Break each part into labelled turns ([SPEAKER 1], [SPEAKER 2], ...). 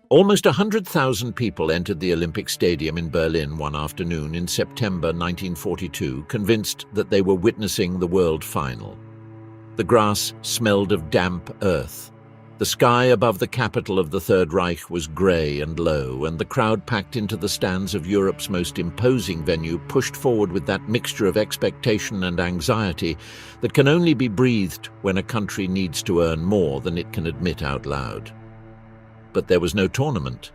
[SPEAKER 1] Almost 100,000 people entered the Olympic Stadium in Berlin one afternoon in September 1942, convinced that they were witnessing the world final. The grass smelled of damp earth. The sky above the capital of the Third Reich was grey and low, and the crowd packed into the stands of Europe's most imposing venue pushed forward with that mixture of expectation and anxiety that can only be breathed when a country needs to earn more than it can admit out loud. But there was no tournament.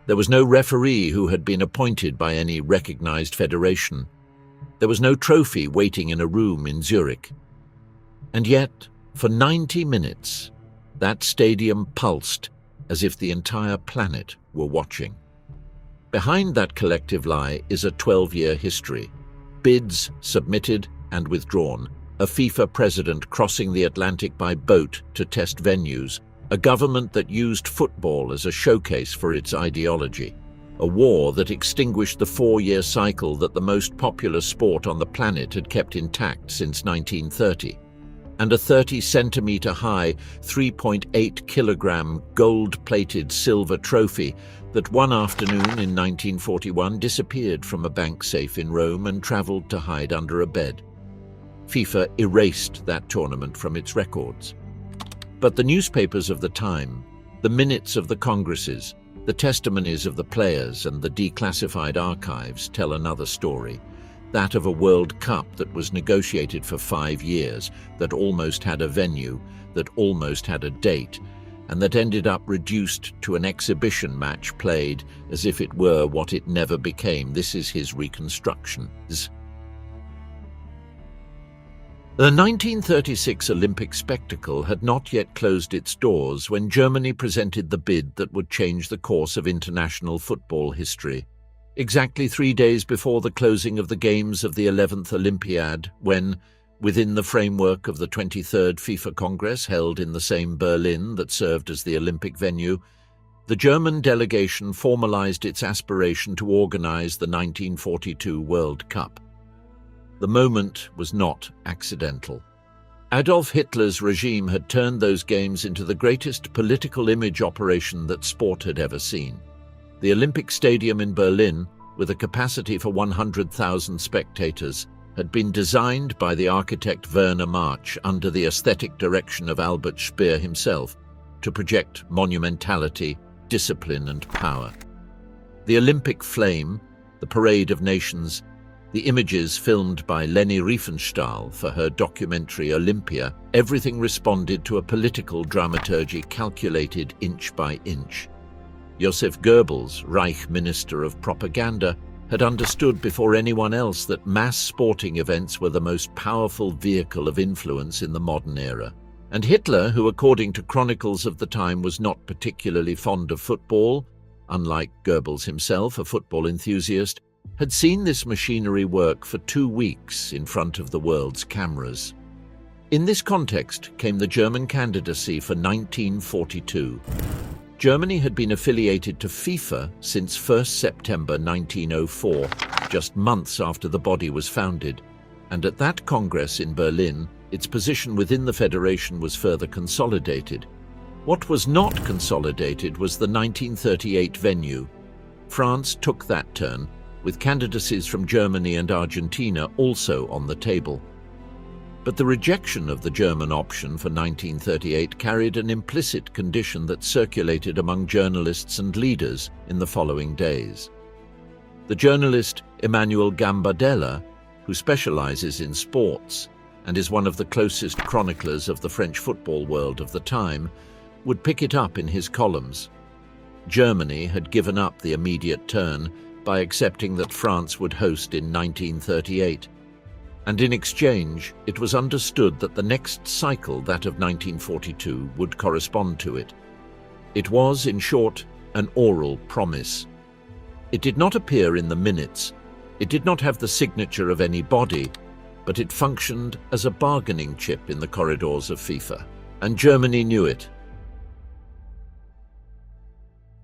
[SPEAKER 1] There was no referee who had been appointed by any recognized federation. There was no trophy waiting in a room in Zurich. And yet, for 90 minutes, that stadium pulsed as if the entire planet were watching. Behind that collective lie is a 12-year history. Bids submitted and withdrawn, a FIFA president crossing the Atlantic by boat to test venues, a government that used football as a showcase for its ideology, a war that extinguished the 4-year cycle that the most popular sport on the planet had kept intact since 1930, and a 30-centimeter-high, 3.8-kilogram gold-plated silver trophy that one afternoon in 1941 disappeared from a bank safe in Rome and traveled to hide under a bed. FIFA erased that tournament from its records. But the newspapers of the time, the minutes of the congresses, the testimonies of the players and the declassified archives tell another story, that of a World Cup that was negotiated for 5 years, that almost had a venue, that almost had a date, and that ended up reduced to an exhibition match played as if it were what it never became. This is his reconstruction. The 1936 Olympic spectacle had not yet closed its doors when Germany presented the bid that would change the course of international football history. Exactly 3 days before the closing of the Games of the 11th Olympiad, when, within the framework of the 23rd FIFA Congress held in the same Berlin that served as the Olympic venue, the German delegation formalized its aspiration to organize the 1942 World Cup. The moment was not accidental. Adolf Hitler's regime had turned those games into the greatest political image operation that sport had ever seen. The Olympic Stadium in Berlin, with a capacity for 100,000 spectators, had been designed by the architect Werner March under the aesthetic direction of Albert Speer himself to project monumentality, discipline and power. The Olympic flame, the parade of nations, the images filmed by Leni Riefenstahl for her documentary Olympia, everything responded to a political dramaturgy calculated inch by inch. Joseph Goebbels, Reich Minister of Propaganda, had understood before anyone else that mass sporting events were the most powerful vehicle of influence in the modern era. And Hitler, who according to chronicles of the time was not particularly fond of football, unlike Goebbels himself, a football enthusiast, had seen this machinery work for 2 weeks in front of the world's cameras. In this context came the German candidacy for 1942. Germany had been affiliated to FIFA since 1 September 1904, just months after the body was founded, and at that Congress in Berlin, its position within the federation was further consolidated. What was not consolidated was the 1938 venue. France took that turn, with candidacies from Germany and Argentina also on the table. But the rejection of the German option for 1938 carried an implicit condition that circulated among journalists and leaders in the following days. The journalist Emmanuel Gambardella, who specializes in sports and is one of the closest chroniclers of the French football world of the time, would pick it up in his columns. Germany had given up the immediate turn by accepting that France would host in 1938. And in exchange, it was understood that the next cycle, that of 1942, would correspond to it. It was, in short, an oral promise. It did not appear in the minutes, it did not have the signature of any body, but it functioned as a bargaining chip in the corridors of FIFA, and Germany knew it.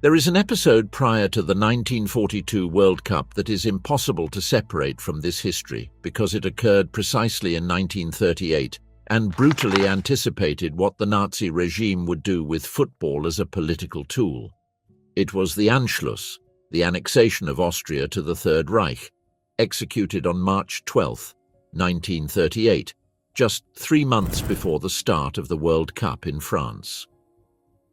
[SPEAKER 1] There is an episode prior to the 1942 World Cup that is impossible to separate from this history because it occurred precisely in 1938 and brutally anticipated what the Nazi regime would do with football as a political tool. It was the Anschluss, the annexation of Austria to the Third Reich, executed on March 12, 1938, just 3 months before the start of the World Cup in France.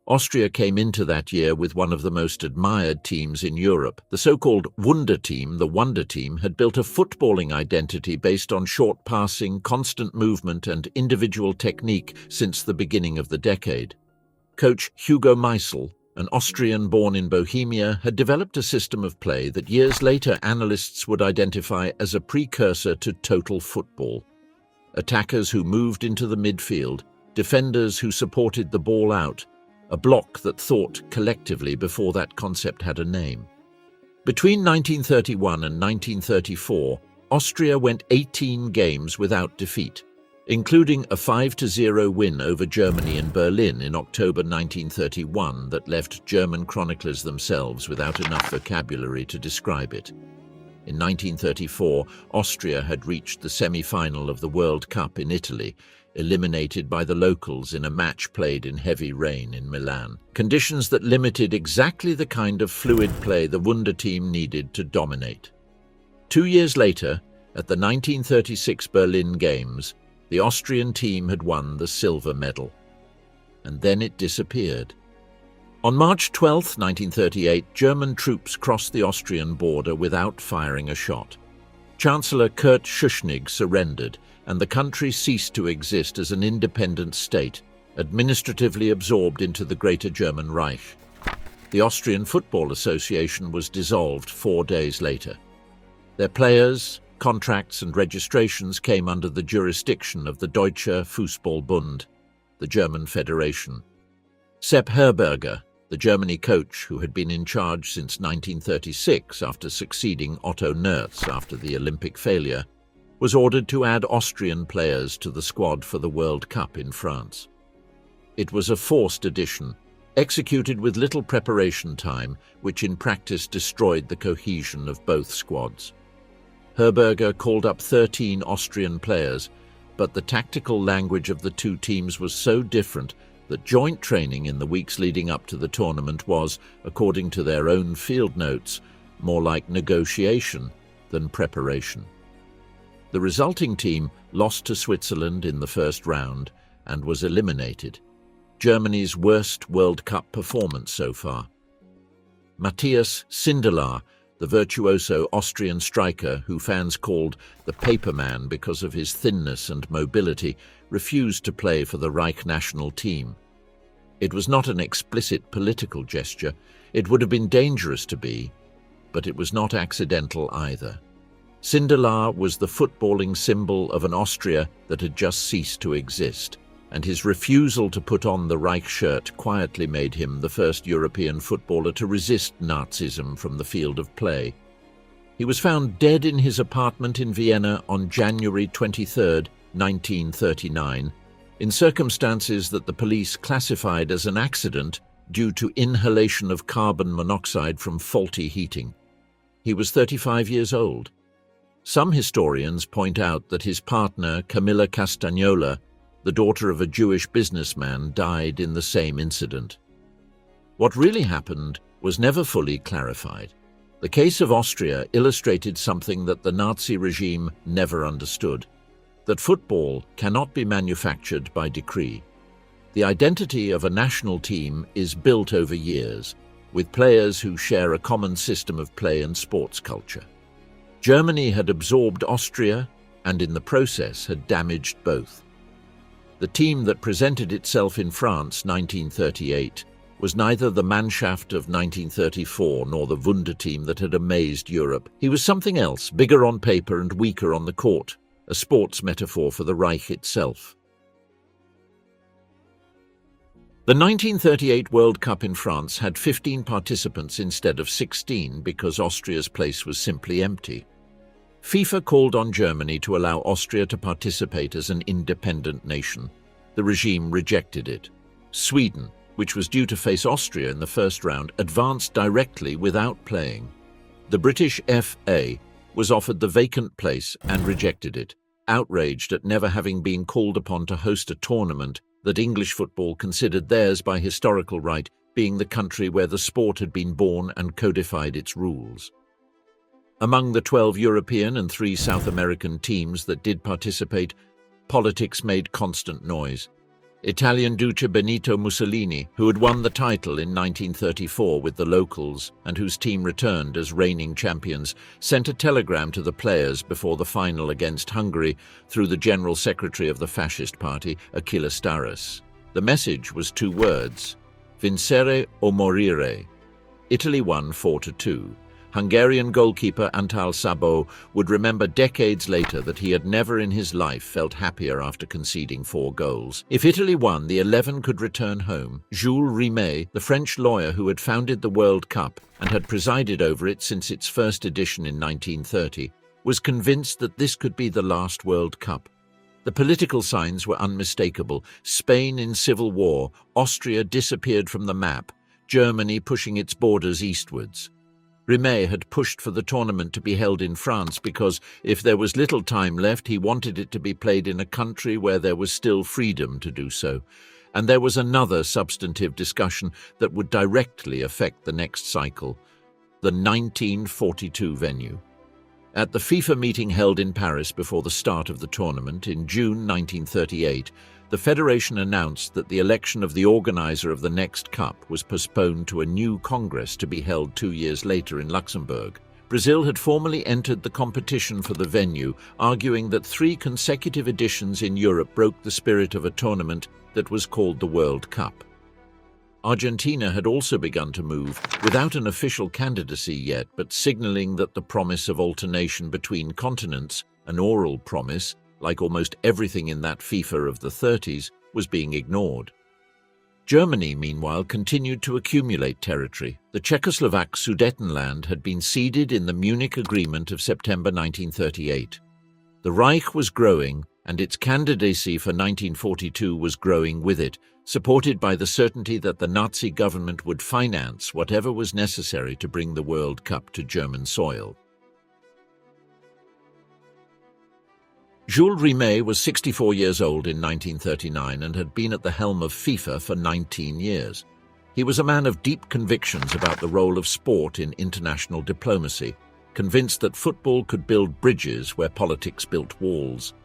[SPEAKER 1] Austria came into that year with one of the most admired teams in Europe. The so-called Wunder Team, the Wonder Team, had built a footballing identity based on short passing, constant movement and individual technique since the beginning of the decade. Coach Hugo Meisel, an Austrian born in Bohemia, had developed a system of play that years later analysts would identify as a precursor to total football. Attackers who moved into the midfield, defenders who supported the ball out, a block that thought collectively before that concept had a name. Between 1931 and 1934, Austria went 18 games without defeat, including a 5-0 win over Germany in Berlin in October 1931 that left German chroniclers themselves without enough vocabulary to describe it. In 1934, Austria had reached the semi-final of the World Cup in Italy, eliminated by the locals in a match played in heavy rain in Milan, conditions that limited exactly the kind of fluid play the Wunder Team needed to dominate. 2 years later, at the 1936 Berlin Games, the Austrian team had won the silver medal. And then it disappeared. On March 12, 1938, German troops crossed the Austrian border without firing a shot. Chancellor Kurt Schuschnigg surrendered, and the country ceased to exist as an independent state, administratively absorbed into the Greater German Reich. The Austrian Football Association was dissolved 4 days later. Their players, contracts and registrations came under the jurisdiction of the Deutscher Fußballbund, the German Federation. Sepp Herberger, the Germany coach who had been in charge since 1936 after succeeding Otto Nerz after the Olympic failure, was ordered to add Austrian players to the squad for the World Cup in France. It was a forced addition, executed with little preparation time, which in practice destroyed the cohesion of both squads. Herberger called up 13 Austrian players, but the tactical language of the two teams was so different that joint training in the weeks leading up to the tournament was, according to their own field notes, more like negotiation than preparation. The resulting team lost to Switzerland in the first round and was eliminated, Germany's worst World Cup performance so far. Matthias Sindelar, the virtuoso Austrian striker who fans called the Paperman because of his thinness and mobility, refused to play for the Reich national team. It was not an explicit political gesture. It would have been dangerous to be, but it was not accidental either. Sindelar was the footballing symbol of an Austria that had just ceased to exist, and his refusal to put on the Reich shirt quietly made him the first European footballer to resist Nazism from the field of play. He was found dead in his apartment in Vienna on January 23, 1939, in circumstances that the police classified as an accident due to inhalation of carbon monoxide from faulty heating. He was 35 years old. Some historians point out that his partner, Camilla Castagnola, the daughter of a Jewish businessman, died in the same incident. What really happened was never fully clarified. The case of Austria illustrated something that the Nazi regime never understood: that football cannot be manufactured by decree. The identity of a national team is built over years, with players who share a common system of play and sports culture. Germany had absorbed Austria and in the process had damaged both. The team that presented itself in France 1938 was neither the Mannschaft of 1934 nor the Wunder Team that had amazed Europe. He was something else, bigger on paper and weaker on the court, a sports metaphor for the Reich itself. The 1938 World Cup in France had 15 participants instead of 16 because Austria's place was simply empty. FIFA called on Germany to allow Austria to participate as an independent nation. The regime rejected it. Sweden, which was due to face Austria in the first round, advanced directly without playing. The British FA was offered the vacant place and rejected it, outraged at never having been called upon to host a tournament that English football considered theirs by historical right, being the country where the sport had been born and codified its rules. Among the 12 European and 3 South American teams that did participate, politics made constant noise. Italian Duce Benito Mussolini, who had won the title in 1934 with the locals and whose team returned as reigning champions, sent a telegram to the players before the final against Hungary through the General Secretary of the Fascist Party, Achille Staras. The message was 2 words: vincere o morire. Italy won 4-2. Hungarian goalkeeper Antal Szabó would remember decades later that he had never in his life felt happier after conceding 4 goals. If Italy won, the 11 could return home. Jules Rimet, the French lawyer who had founded the World Cup and had presided over it since its first edition in 1930, was convinced that this could be the last World Cup. The political signs were unmistakable. Spain in civil war, Austria disappeared from the map, Germany pushing its borders eastwards. Rimet had pushed for the tournament to be held in France because, if there was little time left, he wanted it to be played in a country where there was still freedom to do so. And there was another substantive discussion that would directly affect the next cycle: the 1942 venue. At the FIFA meeting held in Paris before the start of the tournament in June 1938, the Federation announced that the election of the organizer of the next Cup was postponed to a new Congress to be held 2 years later in Luxembourg. Brazil had formally entered the competition for the venue, arguing that 3 consecutive editions in Europe broke the spirit of a tournament that was called the World Cup. Argentina had also begun to move, without an official candidacy yet, but signaling that the promise of alternation between continents, an oral promise, like almost everything in that FIFA of the 30s, was being ignored. Germany, meanwhile, continued to accumulate territory. The Czechoslovak Sudetenland had been ceded in the Munich Agreement of September 1938. The Reich was growing, and its candidacy for 1942 was growing with it, supported by the certainty that the Nazi government would finance whatever was necessary to bring the World Cup to German soil. Jules Rimet was 64 years old in 1939 and had been at the helm of FIFA for 19 years. He was a man of deep convictions about the role of sport in international diplomacy, convinced that football could build bridges where politics built walls.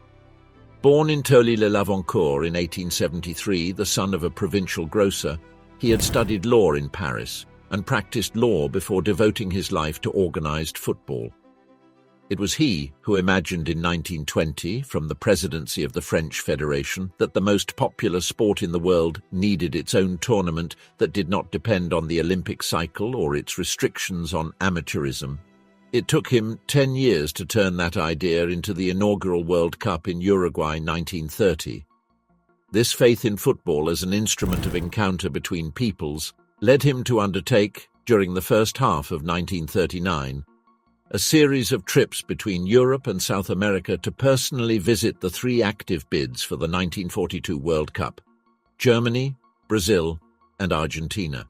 [SPEAKER 1] Born in Tolly-le-Lavancourt in 1873, the son of a provincial grocer, he had studied law in Paris and practiced law before devoting his life to organized football. It was he who imagined in 1920, from the presidency of the French Federation, that the most popular sport in the world needed its own tournament that did not depend on the Olympic cycle or its restrictions on amateurism. It took him 10 years to turn that idea into the inaugural World Cup in Uruguay 1930. This faith in football as an instrument of encounter between peoples led him to undertake, during the first half of 1939, a series of trips between Europe and South America to personally visit the 3 active bids for the 1942 World Cup: Germany, Brazil, and Argentina.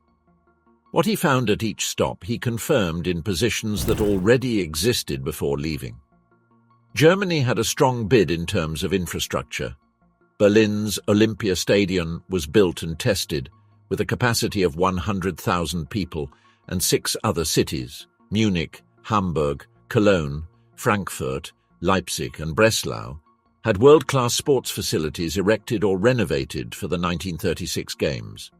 [SPEAKER 1] What he found at each stop he confirmed in positions that already existed before leaving. Germany had a strong bid in terms of infrastructure. Berlin's Olympia Stadium was built and tested, with a capacity of 100,000 people, and 6 other cities, Munich, Hamburg, Cologne, Frankfurt, Leipzig and Breslau, had world-class sports facilities erected or renovated for the 1936 Games.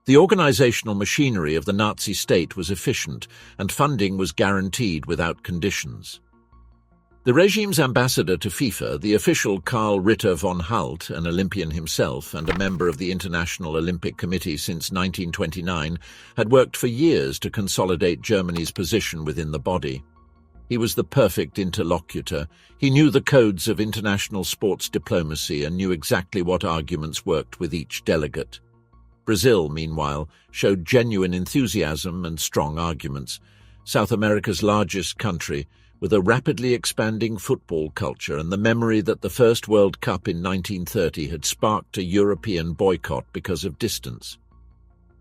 [SPEAKER 1] The organizational machinery of the Nazi state was efficient, and funding was guaranteed without conditions. The regime's ambassador to FIFA, the official Karl Ritter von Hult, an Olympian himself and a member of the International Olympic Committee since 1929, had worked for years to consolidate Germany's position within the body. He was the perfect interlocutor. He knew the codes of international sports diplomacy and knew exactly what arguments worked with each delegate. Brazil, meanwhile, showed genuine enthusiasm and strong arguments. South America's largest country, with a rapidly expanding football culture and the memory that the first World Cup in 1930 had sparked a European boycott because of distance.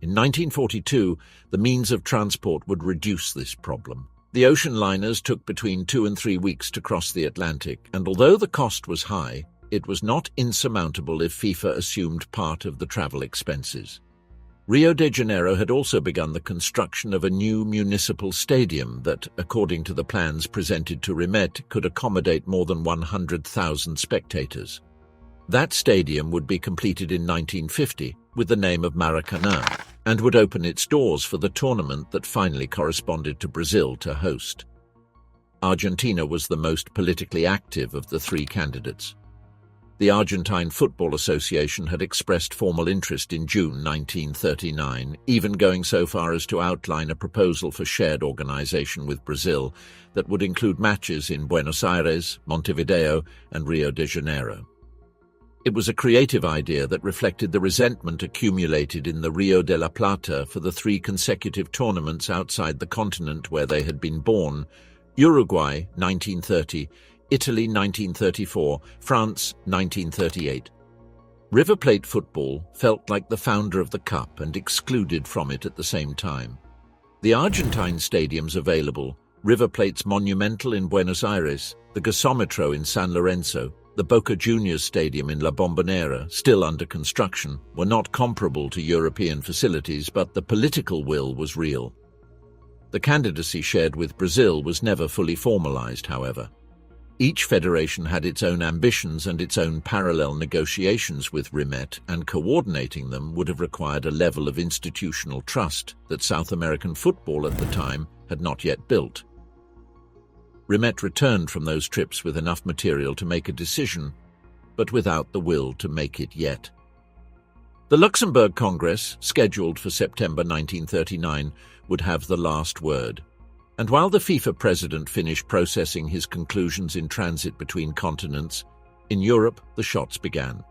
[SPEAKER 1] In 1942, the means of transport would reduce this problem. The ocean liners took between 2 and 3 weeks to cross the Atlantic, and although the cost was high, it was not insurmountable if FIFA assumed part of the travel expenses. Rio de Janeiro had also begun the construction of a new municipal stadium that, according to the plans presented to Rimet, could accommodate more than 100,000 spectators. That stadium would be completed in 1950 with the name of Maracanã and would open its doors for the tournament that finally corresponded to Brazil to host. Argentina was the most politically active of the three candidates. The Argentine Football Association had expressed formal interest in June 1939, even going so far as to outline a proposal for shared organization with Brazil that would include matches in Buenos Aires, Montevideo, and Rio de Janeiro. It was a creative idea that reflected the resentment accumulated in the Rio de la Plata for the three consecutive tournaments outside the continent where they had been born: Uruguay, 1930, Italy, 1934, France, 1938. River Plate football felt like the founder of the cup and excluded from it at the same time. The Argentine stadiums available, River Plate's Monumental in Buenos Aires, the Gasometro in San Lorenzo, the Boca Juniors Stadium in La Bombonera, still under construction, were not comparable to European facilities, but the political will was real. The candidacy shared with Brazil was never fully formalized, however. Each federation had its own ambitions and its own parallel negotiations with Rimet, and coordinating them would have required a level of institutional trust that South American football at the time had not yet built. Rimet returned from those trips with enough material to make a decision, but without the will to make it yet. The Luxembourg Congress, scheduled for September 1939, would have the last word. And while the FIFA president finished processing his conclusions in transit between continents, in Europe the shots began.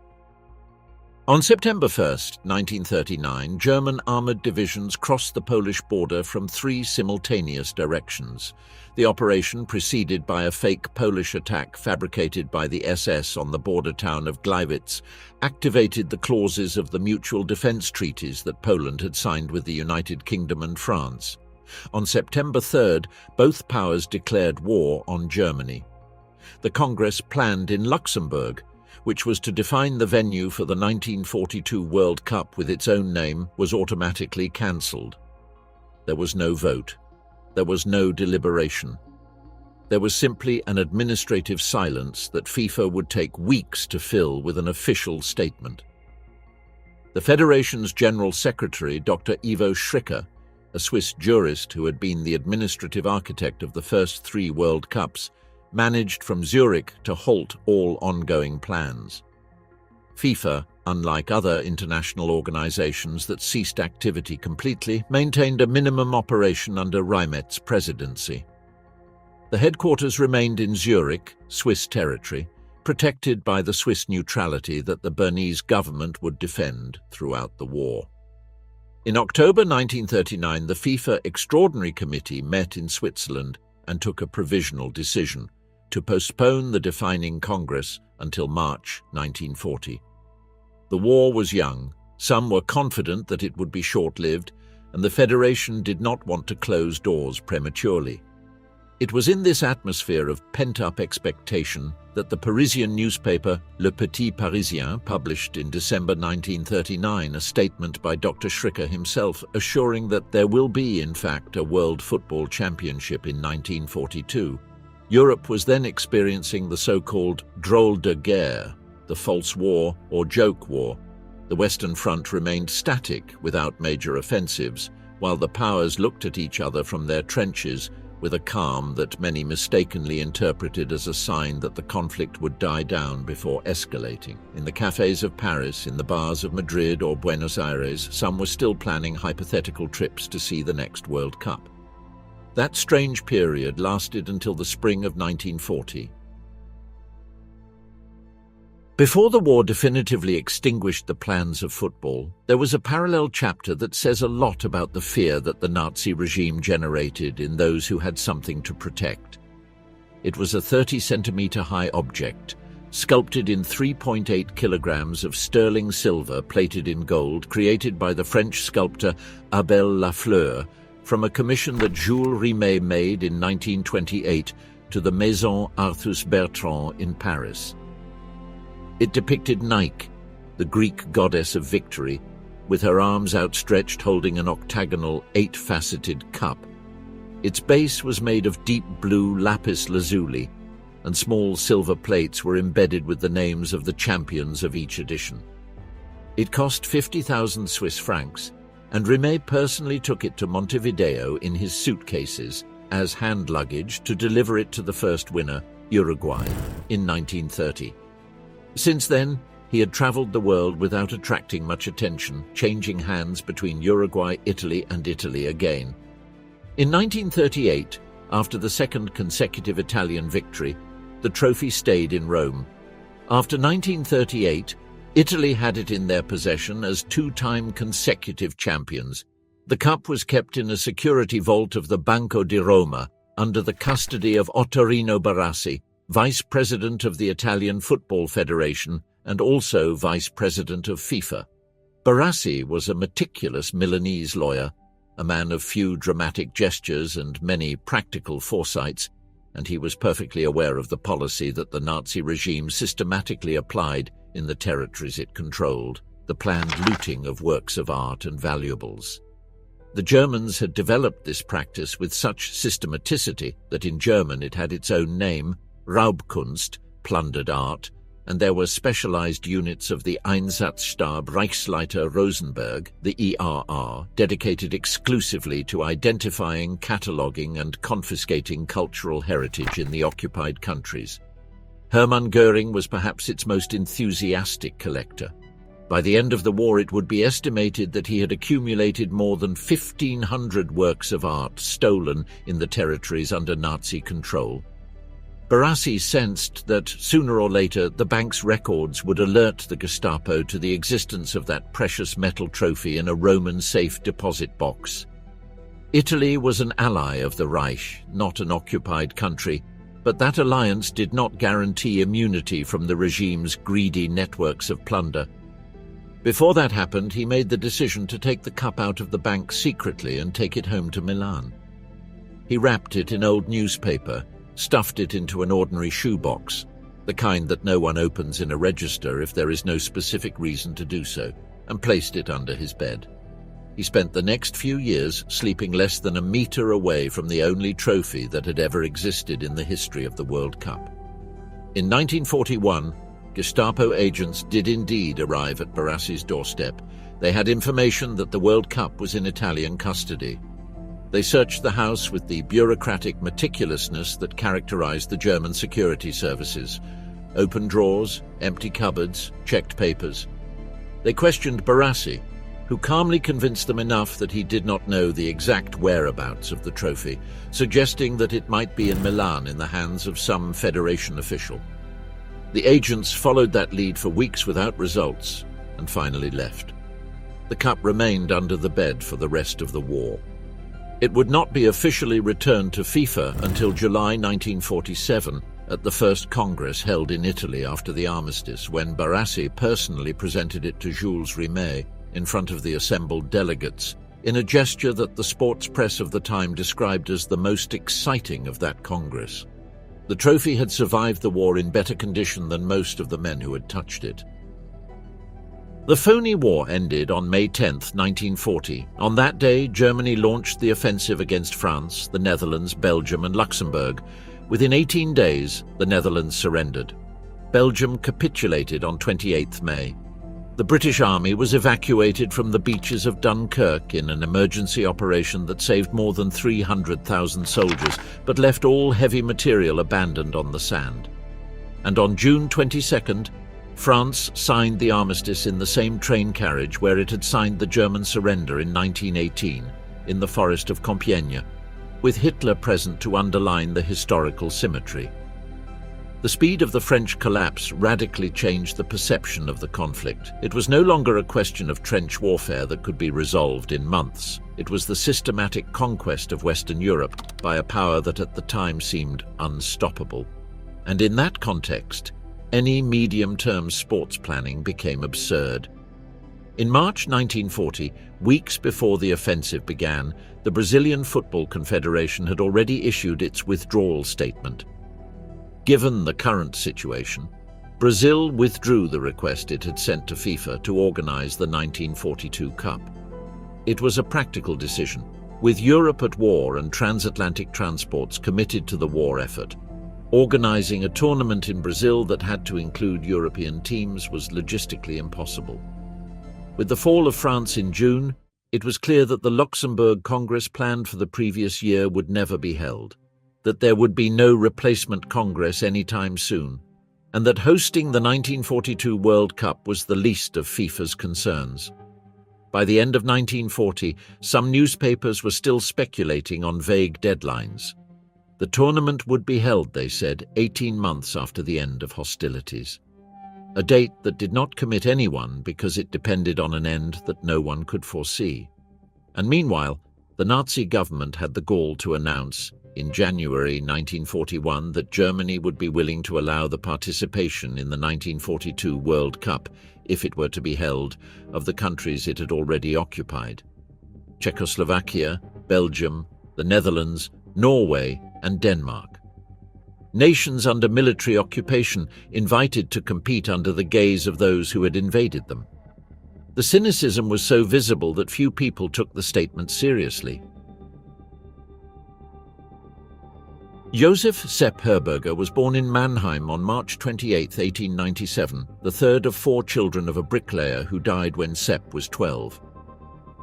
[SPEAKER 1] On September 1, 1939, German armoured divisions crossed the Polish border from three simultaneous directions. The operation, preceded by a fake Polish attack fabricated by the SS on the border town of Gliwice, activated the clauses of the mutual defence treaties that Poland had signed with the United Kingdom and France. On September 3rd, both powers declared war on Germany. The Congress planned in Luxembourg, which was to define the venue for the 1942 World Cup with its own name, was automatically cancelled. There was no vote. There was no deliberation. There was simply an administrative silence that FIFA would take weeks to fill with an official statement. The Federation's General Secretary, Dr. Ivo Schricker, a Swiss jurist who had been the administrative architect of the first three World Cups, managed from Zurich to halt all ongoing plans. FIFA, unlike other international organizations that ceased activity completely, maintained a minimum operation under Rimet's presidency. The headquarters remained in Zurich, Swiss territory, protected by the Swiss neutrality that the Bernese government would defend throughout the war. In October 1939, the FIFA Extraordinary Committee met in Switzerland and took a provisional decision to postpone the defining Congress until March 1940. The war was young, some were confident that it would be short-lived, and the Federation did not want to close doors prematurely. It was in this atmosphere of pent-up expectation that the Parisian newspaper Le Petit Parisien published in December 1939 a statement by Dr. Schricker himself assuring that there will be, in fact, a World Football Championship in 1942. Europe was then experiencing the so-called drôle de guerre, the false war or joke war. The Western Front remained static without major offensives, while the powers looked at each other from their trenches with a calm that many mistakenly interpreted as a sign that the conflict would die down before escalating. In the cafes of Paris, in the bars of Madrid or Buenos Aires, some were still planning hypothetical trips to see the next World Cup. That strange period lasted until the spring of 1940. Before the war definitively extinguished the plans of football, there was a parallel chapter that says a lot about the fear that the Nazi regime generated in those who had something to protect. It was a 30-centimeter-high object, sculpted in 3.8 kilograms of sterling silver plated in gold, created by the French sculptor Abel Lafleur from a commission that Jules Rimet made in 1928 to the Maison Arthus Bertrand in Paris. It depicted Nike, the Greek goddess of victory, with her arms outstretched holding an octagonal, 8-faceted cup. Its base was made of deep blue lapis lazuli, and small silver plates were embedded with the names of the champions of each edition. It cost 50,000 Swiss francs, and Rimet personally took it to Montevideo in his suitcases as hand luggage to deliver it to the first winner, Uruguay, in 1930. Since then, he had traveled the world without attracting much attention, changing hands between Uruguay, Italy, and Italy again. In 1938, after the second consecutive Italian victory, the trophy stayed in Rome. After 1938, Italy had it in their possession as two-time consecutive champions. The cup was kept in a security vault of the Banco di Roma under the custody of Ottorino Barassi, vice president of the Italian Football Federation and also vice president of FIFA. Barassi was a meticulous Milanese lawyer, a man of few dramatic gestures and many practical foresights, and he was perfectly aware of the policy that the Nazi regime systematically applied in the territories it controlled, the planned looting of works of art and valuables. The Germans had developed this practice with such systematicity that in German it had its own name, Raubkunst, plundered art, and there were specialized units of the Einsatzstab Reichsleiter Rosenberg, the ERR, dedicated exclusively to identifying, cataloguing, and confiscating cultural heritage in the occupied countries. Hermann Göring was perhaps its most enthusiastic collector. By the end of the war, it would be estimated that he had accumulated more than 1,500 works of art stolen in the territories under Nazi control. Barassi sensed that, sooner or later, the bank's records would alert the Gestapo to the existence of that precious metal trophy in a Roman safe deposit box. Italy was an ally of the Reich, not an occupied country, but that alliance did not guarantee immunity from the regime's greedy networks of plunder. Before that happened, he made the decision to take the cup out of the bank secretly and take it home to Milan. He wrapped it in old newspaper, stuffed it into an ordinary shoebox, the kind that no one opens in a register if there is no specific reason to do so, and placed it under his bed. He spent the next few years sleeping less than a meter away from the only trophy that had ever existed in the history of the World Cup. In 1941, Gestapo agents did indeed arrive at Barassi's doorstep. They had information that the World Cup was in Italian custody. They searched the house with the bureaucratic meticulousness that characterized the German security services. Open drawers, empty cupboards, checked papers. They questioned Barassi, who calmly convinced them enough that he did not know the exact whereabouts of the trophy, suggesting that it might be in Milan in the hands of some Federation official. The agents followed that lead for weeks without results and finally left. The cup remained under the bed for the rest of the war. It would not be officially returned to FIFA until July 1947 at the first Congress held in Italy after the armistice, when Barassi personally presented it to Jules Rimet in front of the assembled delegates, in a gesture that the sports press of the time described as the most exciting of that Congress. The trophy had survived the war in better condition than most of the men who had touched it. The phony war ended on May 10, 1940. On that day, Germany launched the offensive against France, the Netherlands, Belgium, and Luxembourg. Within 18 days, the Netherlands surrendered. Belgium capitulated on 28 May. The British Army was evacuated from the beaches of Dunkirk in an emergency operation that saved more than 300,000 soldiers, but left all heavy material abandoned on the sand. And on June 22nd, France signed the armistice in the same train carriage where it had signed the German surrender in 1918, in the forest of Compiègne, with Hitler present to underline the historical symmetry. The speed of the French collapse radically changed the perception of the conflict. It was no longer a question of trench warfare that could be resolved in months. It was the systematic conquest of Western Europe by a power that at the time seemed unstoppable. And in that context, any medium-term sports planning became absurd. In March 1940, weeks before the offensive began, the Brazilian Football Confederation had already issued its withdrawal statement. Given the current situation, Brazil withdrew the request it had sent to FIFA to organize the 1942 Cup. It was a practical decision. With Europe at war and transatlantic transports committed to the war effort, organizing a tournament in Brazil that had to include European teams was logistically impossible. With the fall of France in June, it was clear that the Luxembourg Congress planned for the previous year would never be held, that there would be no replacement Congress anytime soon, and that hosting the 1942 World Cup was the least of FIFA's concerns. By the end of 1940, some newspapers were still speculating on vague deadlines. The tournament would be held, they said, 18 months after the end of hostilities. A date that did not commit anyone because it depended on an end that no one could foresee. And meanwhile, the Nazi government had the gall to announce, in January 1941, that Germany would be willing to allow the participation in the 1942 World Cup, if it were to be held, of the countries it had already occupied: Czechoslovakia, Belgium, the Netherlands, Norway, and Denmark. Nations under military occupation invited to compete under the gaze of those who had invaded them. The cynicism was so visible that few people took the statement seriously. Josef Sepp Herberger was born in Mannheim on March 28, 1897, the third of 4 children of a bricklayer who died when Sepp was 12.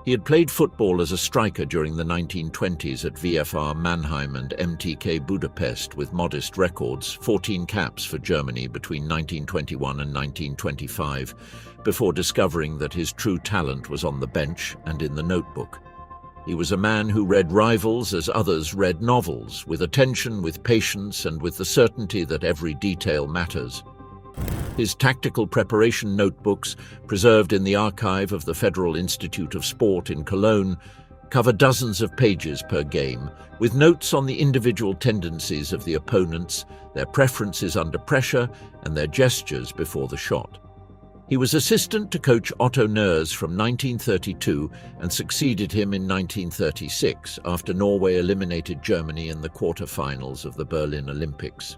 [SPEAKER 1] He had played football as a striker during the 1920s at VfR Mannheim and MTK Budapest with modest records, 14 caps for Germany between 1921 and 1925, before discovering that his true talent was on the bench and in the notebook. He was a man who read rivals as others read novels, with attention, with patience, and with the certainty that every detail matters. His tactical preparation notebooks, preserved in the archive of the Federal Institute of Sport in Cologne, cover dozens of pages per game, with notes on the individual tendencies of the opponents, their preferences under pressure, and their gestures before the shot. He was assistant to coach Otto Ners from 1932 and succeeded him in 1936 after Norway eliminated Germany in the quarter-finals of the Berlin Olympics.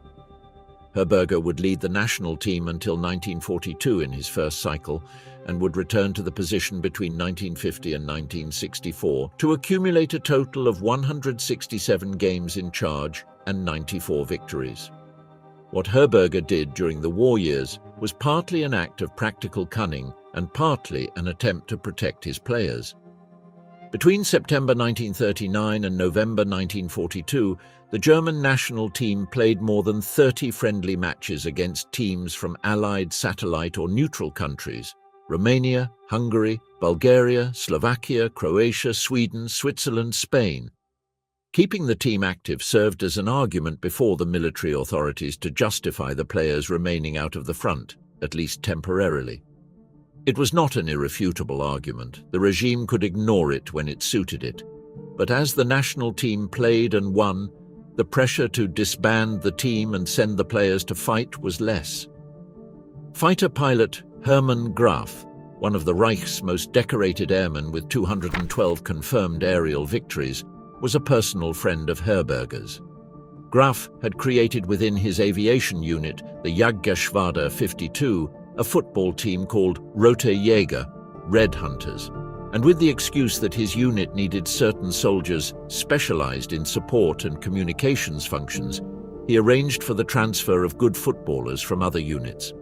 [SPEAKER 1] Herberger would lead the national team until 1942 in his first cycle and would return to the position between 1950 and 1964 to accumulate a total of 167 games in charge and 94 victories. What Herberger did during the war years was partly an act of practical cunning and partly an attempt to protect his players. Between September 1939 and November 1942, the German national team played more than 30 friendly matches against teams from allied, satellite or neutral countries: Romania, Hungary, Bulgaria, Slovakia, Croatia, Sweden, Switzerland, Spain. Keeping the team active served as an argument before the military authorities to justify the players remaining out of the front, at least temporarily. It was not an irrefutable argument. The regime could ignore it when it suited it. But as the national team played and won, the pressure to disband the team and send the players to fight was less. Fighter pilot Hermann Graf, one of the Reich's most decorated airmen with 212 confirmed aerial victories, was a personal friend of Herberger's. Graf had created within his aviation unit, the Jagdgeschwader 52, a football team called Rote Jäger, Red Hunters, and with the excuse that his unit needed certain soldiers specialized in support and communications functions, he arranged for the transfer of good footballers from other units.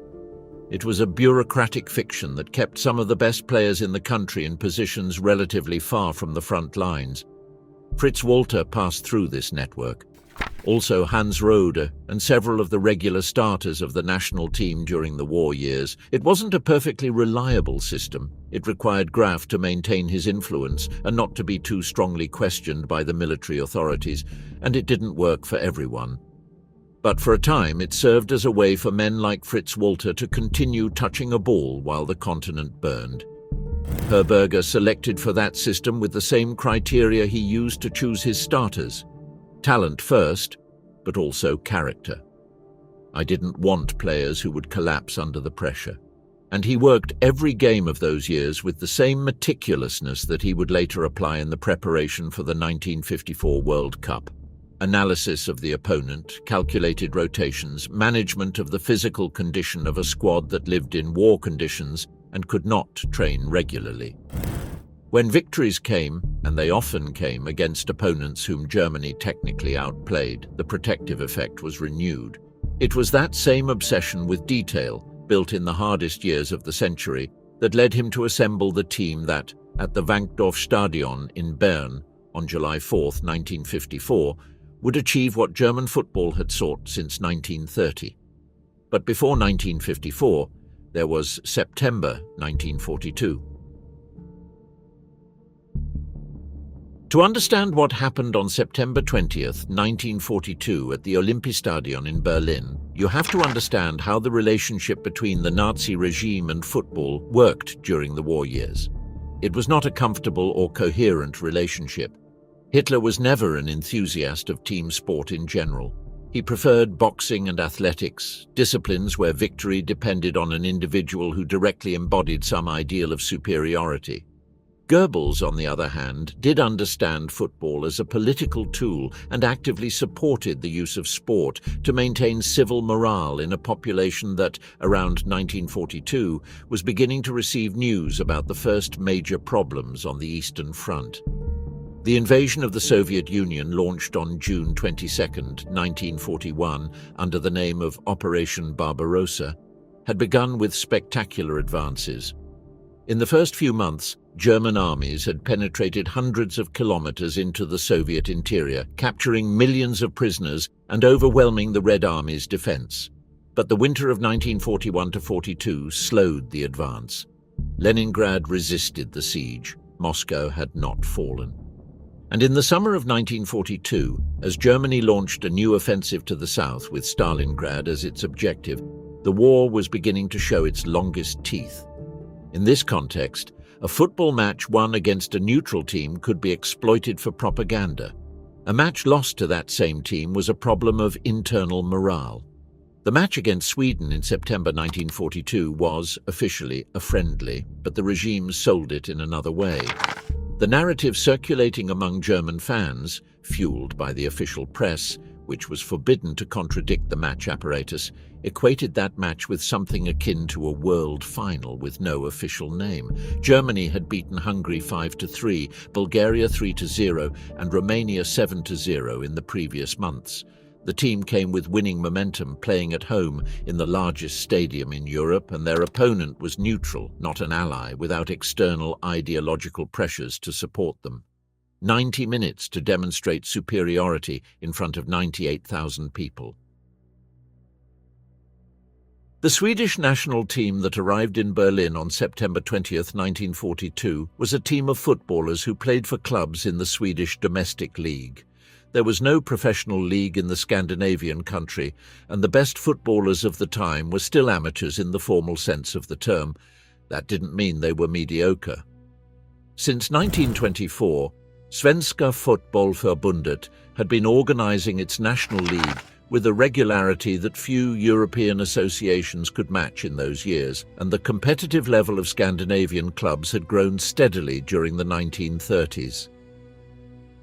[SPEAKER 1] It was a bureaucratic fiction that kept some of the best players in the country in positions relatively far from the front lines. Fritz Walter passed through this network. Also Hans Rode and several of the regular starters of the national team during the war years. It wasn't a perfectly reliable system. It required Graf to maintain his influence and not to be too strongly questioned by the military authorities, and it didn't work for everyone. But for a time it served as a way for men like Fritz Walter to continue touching a ball while the continent burned. Herberger selected for that system with the same criteria he used to choose his starters: talent first, but also character. I didn't want players who would collapse under the pressure. And he worked every game of those years with the same meticulousness that he would later apply in the preparation for the 1954 World Cup. Analysis of the opponent, calculated rotations, management of the physical condition of a squad that lived in war conditions and could not train regularly. When victories came, and they often came against opponents whom Germany technically outplayed, the protective effect was renewed. It was that same obsession with detail, built in the hardest years of the century, that led him to assemble the team that, at the Wankdorfstadion in Bern on July 4, 1954, would achieve what German football had sought since 1930. But before 1954, there was September 1942. To understand what happened on September 20th, 1942 at the Olympiastadion in Berlin, you have to understand how the relationship between the Nazi regime and football worked during the war years. It was not a comfortable or coherent relationship. Hitler was never an enthusiast of team sport in general. He preferred boxing and athletics, disciplines where victory depended on an individual who directly embodied some ideal of superiority. Goebbels, on the other hand, did understand football as a political tool and actively supported the use of sport to maintain civil morale in a population that, around 1942, was beginning to receive news about the first major problems on the Eastern Front. The invasion of the Soviet Union, launched on June 22, 1941, under the name of Operation Barbarossa, had begun with spectacular advances. In the first few months, German armies had penetrated hundreds of kilometers into the Soviet interior, capturing millions of prisoners and overwhelming the Red Army's defense. But the winter of 1941-42 slowed the advance. Leningrad resisted the siege. Moscow had not fallen. And in the summer of 1942, as Germany launched a new offensive to the south with Stalingrad as its objective, the war was beginning to show its longest teeth. In this context, a football match won against a neutral team could be exploited for propaganda. A match lost to that same team was a problem of internal morale. The match against Sweden in September 1942 was, officially, a friendly, but the regime sold it in another way. The narrative circulating among German fans, fueled by the official press, which was forbidden to contradict the match apparatus, equated that match with something akin to a world final with no official name. Germany had beaten Hungary 5-3, Bulgaria 3-0, and Romania 7-0 in the previous months. The team came with winning momentum, playing at home in the largest stadium in Europe, and their opponent was neutral, not an ally, without external ideological pressures to support them. 90 minutes to demonstrate superiority in front of 98,000 people. The Swedish national team that arrived in Berlin on September 20, 1942, was a team of footballers who played for clubs in the Swedish domestic league. There was no professional league in the Scandinavian country, and the best footballers of the time were still amateurs in the formal sense of the term. That didn't mean they were mediocre. Since 1924, Svenska Fotbollförbundet had been organizing its national league with a regularity that few European associations could match in those years, and the competitive level of Scandinavian clubs had grown steadily during the 1930s.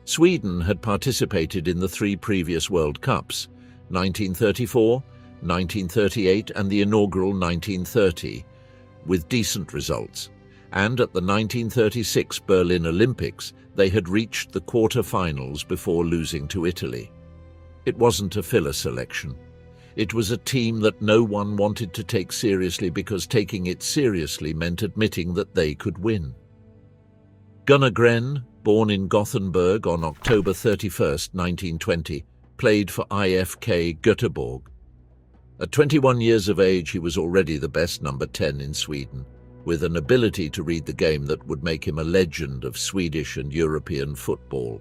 [SPEAKER 1] Sweden had participated in the three previous World Cups, 1934, 1938 and the inaugural 1930, with decent results, and at the 1936 Berlin Olympics they had reached the quarter-finals before losing to Italy. It wasn't a filler selection. It was a team that no one wanted to take seriously because taking it seriously meant admitting that they could win. Gunnar Gren, born in Gothenburg on October 31, 1920, played for IFK Göteborg. At 21 years of age, he was already the best number 10 in Sweden, with an ability to read the game that would make him a legend of Swedish and European football.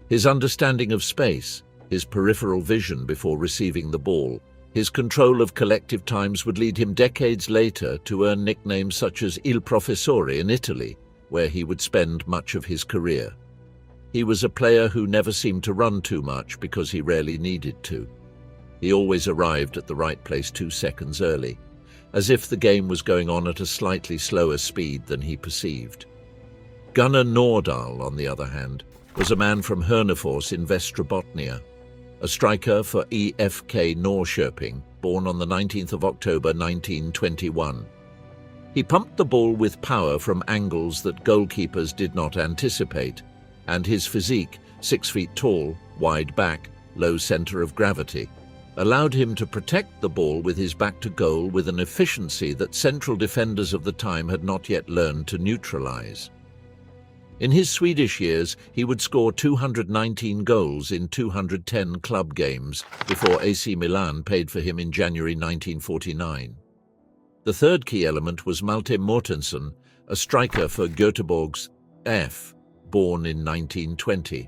[SPEAKER 1] His understanding of space, his peripheral vision before receiving the ball, his control of collective times would lead him decades later to earn nicknames such as Il Professore in Italy, where he would spend much of his career. He was a player who never seemed to run too much because he rarely needed to. He always arrived at the right place 2 seconds early, as if the game was going on at a slightly slower speed than he perceived. Gunnar Nordahl, on the other hand, was a man from Hörnefors in Västerbottnia. a striker for EFK Norrköping, born on the 19th of October 1921. He pumped the ball with power from angles that goalkeepers did not anticipate, and his physique, 6 feet tall, wide back, low centre of gravity, allowed him to protect the ball with his back to goal with an efficiency that central defenders of the time had not yet learned to neutralise. In his Swedish years, he would score 219 goals in 210 club games before AC Milan paid for him in January 1949. The third key element was Malte Mortensen, a striker for Göteborg's F, born in 1920.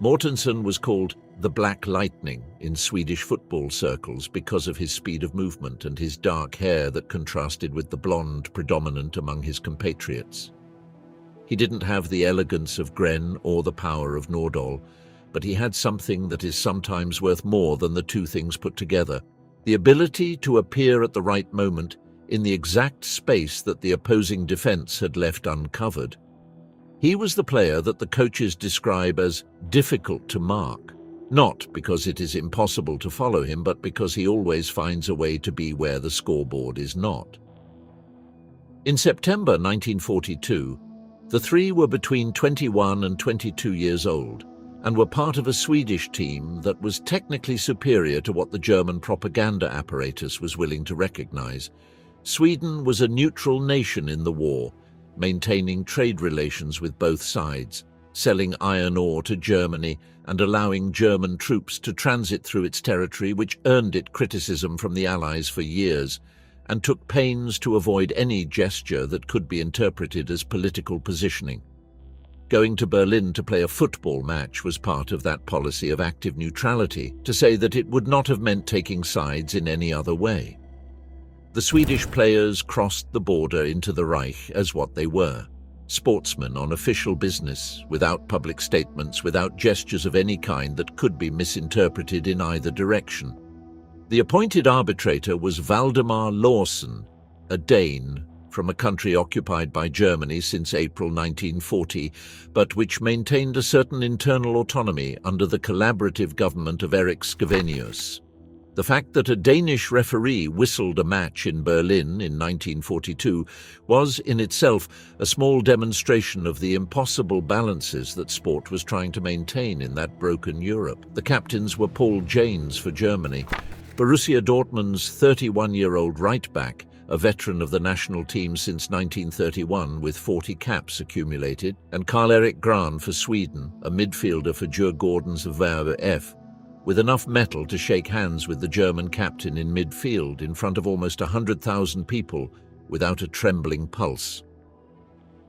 [SPEAKER 1] Mortensen was called the Black Lightning in Swedish football circles because of his speed of movement and his dark hair that contrasted with the blonde predominant among his compatriots. He didn't have the elegance of Gren or the power of Nordahl, but he had something that is sometimes worth more than the two things put together: the ability to appear at the right moment in the exact space that the opposing defence had left uncovered. He was the player that the coaches describe as difficult to mark, not because it is impossible to follow him, but because he always finds a way to be where the scoreboard is not. In September 1942, the three were between 21 and 22 years old and were part of a Swedish team that was technically superior to what the German propaganda apparatus was willing to recognize. Sweden was a neutral nation in the war, maintaining trade relations with both sides, selling iron ore to Germany and allowing German troops to transit through its territory, which earned it criticism from the Allies for years, and took pains to avoid any gesture that could be interpreted as political positioning. Going to Berlin to play a football match was part of that policy of active neutrality, to say that it would not have meant taking sides in any other way. The Swedish players crossed the border into the Reich as what they were: sportsmen on official business, without public statements, without gestures of any kind that could be misinterpreted in either direction. The appointed arbitrator was Valdemar Lawson, a Dane from a country occupied by Germany since April 1940, but which maintained a certain internal autonomy under the collaborative government of Erik Scavenius. The fact that a Danish referee whistled a match in Berlin in 1942 was in itself a small demonstration of the impossible balances that sport was trying to maintain in that broken Europe. The captains were Paul Janes for Germany, Borussia Dortmund's 31-year-old right-back, a veteran of the national team since 1931 with 40 caps accumulated, and Karl-Erik Grahn for Sweden, a midfielder for Djurgårdens VfF, with enough mettle to shake hands with the German captain in midfield in front of almost 100,000 people without a trembling pulse.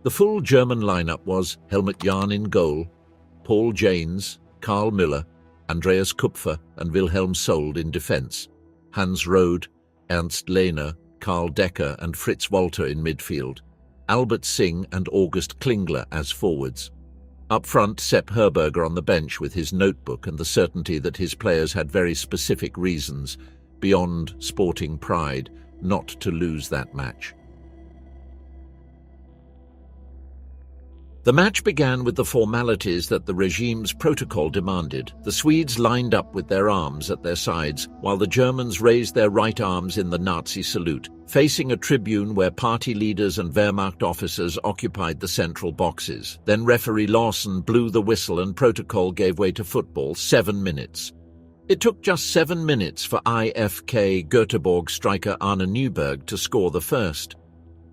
[SPEAKER 1] The full German lineup was Helmut Jahn in goal, Paul Janes, Karl Müller, Andreas Kupfer and Wilhelm Sold in defence, Hans Rode, Ernst Lehner, Karl Decker and Fritz Walter in midfield, Albert Singh and August Klingler as forwards. Up front, Sepp Herberger on the bench with his notebook and the certainty that his players had very specific reasons, beyond sporting pride, not to lose that match. The match began with the formalities that the regime's protocol demanded. The Swedes lined up with their arms at their sides, while the Germans raised their right arms in the Nazi salute, facing a tribune where party leaders and Wehrmacht officers occupied the central boxes. Then referee Lawson blew the whistle and protocol gave way to football. 7 minutes. It took just 7 minutes for IFK Göteborg striker Arne Nyberg to score the first.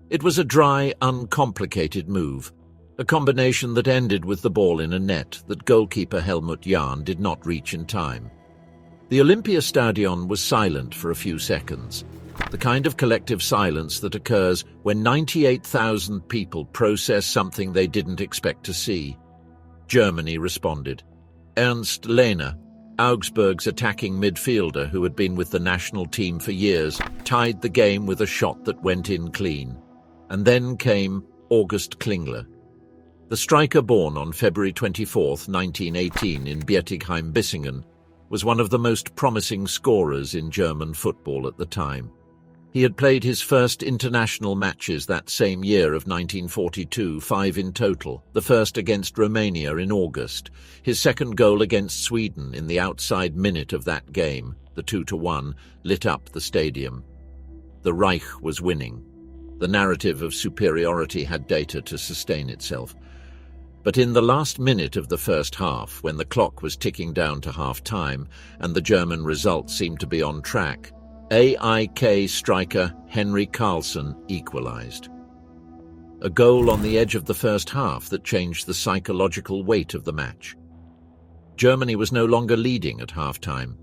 [SPEAKER 1] It was a dry, uncomplicated move. A combination that ended with the ball in a net that goalkeeper Helmut Jahn did not reach in time. The Olympiastadion was silent for a few seconds, the kind of collective silence that occurs when 98,000 people process something they didn't expect to see. Germany responded. Ernst Lehner, Augsburg's attacking midfielder who had been with the national team for years, tied the game with a shot that went in clean. And then came August Klingler. The striker, born on February 24, 1918 in Bietigheim-Bissingen, was one of the most promising scorers in German football at the time. He had played his first international matches that same year of 1942, 5 in total, the first against Romania in August, his second goal against Sweden in the outside minute of that game, the 2-1, lit up the stadium. The Reich was winning. The narrative of superiority had data to sustain itself. But in the last minute of the first half, when the clock was ticking down to half-time and the German result seemed to be on track, AIK striker Henry Carlsson equalized. A goal on the edge of the first half that changed the psychological weight of the match. Germany was no longer leading at half-time.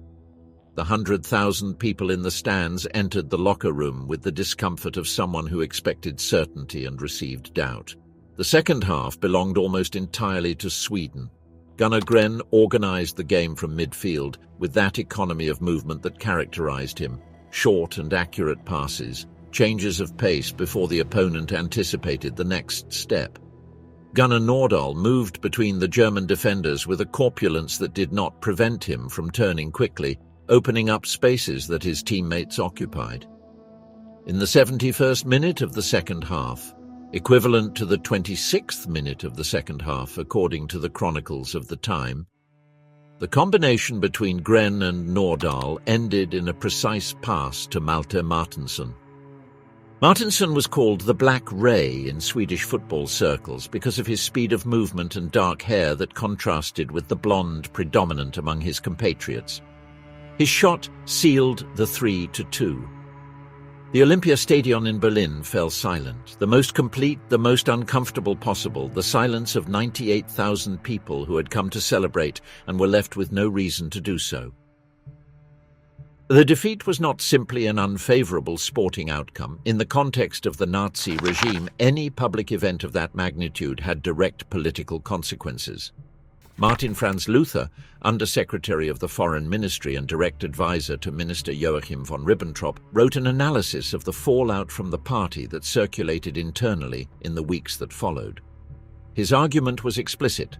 [SPEAKER 1] The 100,000 people in the stands entered the locker room with the discomfort of someone who expected certainty and received doubt. The second half belonged almost entirely to Sweden. Gunnar Gren organized the game from midfield with that economy of movement that characterized him. Short and accurate passes, changes of pace before the opponent anticipated the next step. Gunnar Nordahl moved between the German defenders with a corpulence that did not prevent him from turning quickly, opening up spaces that his teammates occupied. In the 71st minute of the second half, equivalent to the 26th minute of the second half according to the chronicles of the time, the combination between Gren and Nordahl ended in a precise pass to Malte Martinsson. Martinsson was called the Black Ray in Swedish football circles because of his speed of movement and dark hair that contrasted with the blonde predominant among his compatriots. His shot sealed the 3-2. The Olympiastadion in Berlin fell silent, the most complete, the most uncomfortable possible, the silence of 98,000 people who had come to celebrate and were left with no reason to do so. The defeat was not simply an unfavorable sporting outcome. In the context of the Nazi regime, any public event of that magnitude had direct political consequences. Martin Franz Luther, Undersecretary of the Foreign Ministry and direct advisor to Minister Joachim von Ribbentrop, wrote an analysis of the fallout from the party that circulated internally in the weeks that followed. His argument was explicit.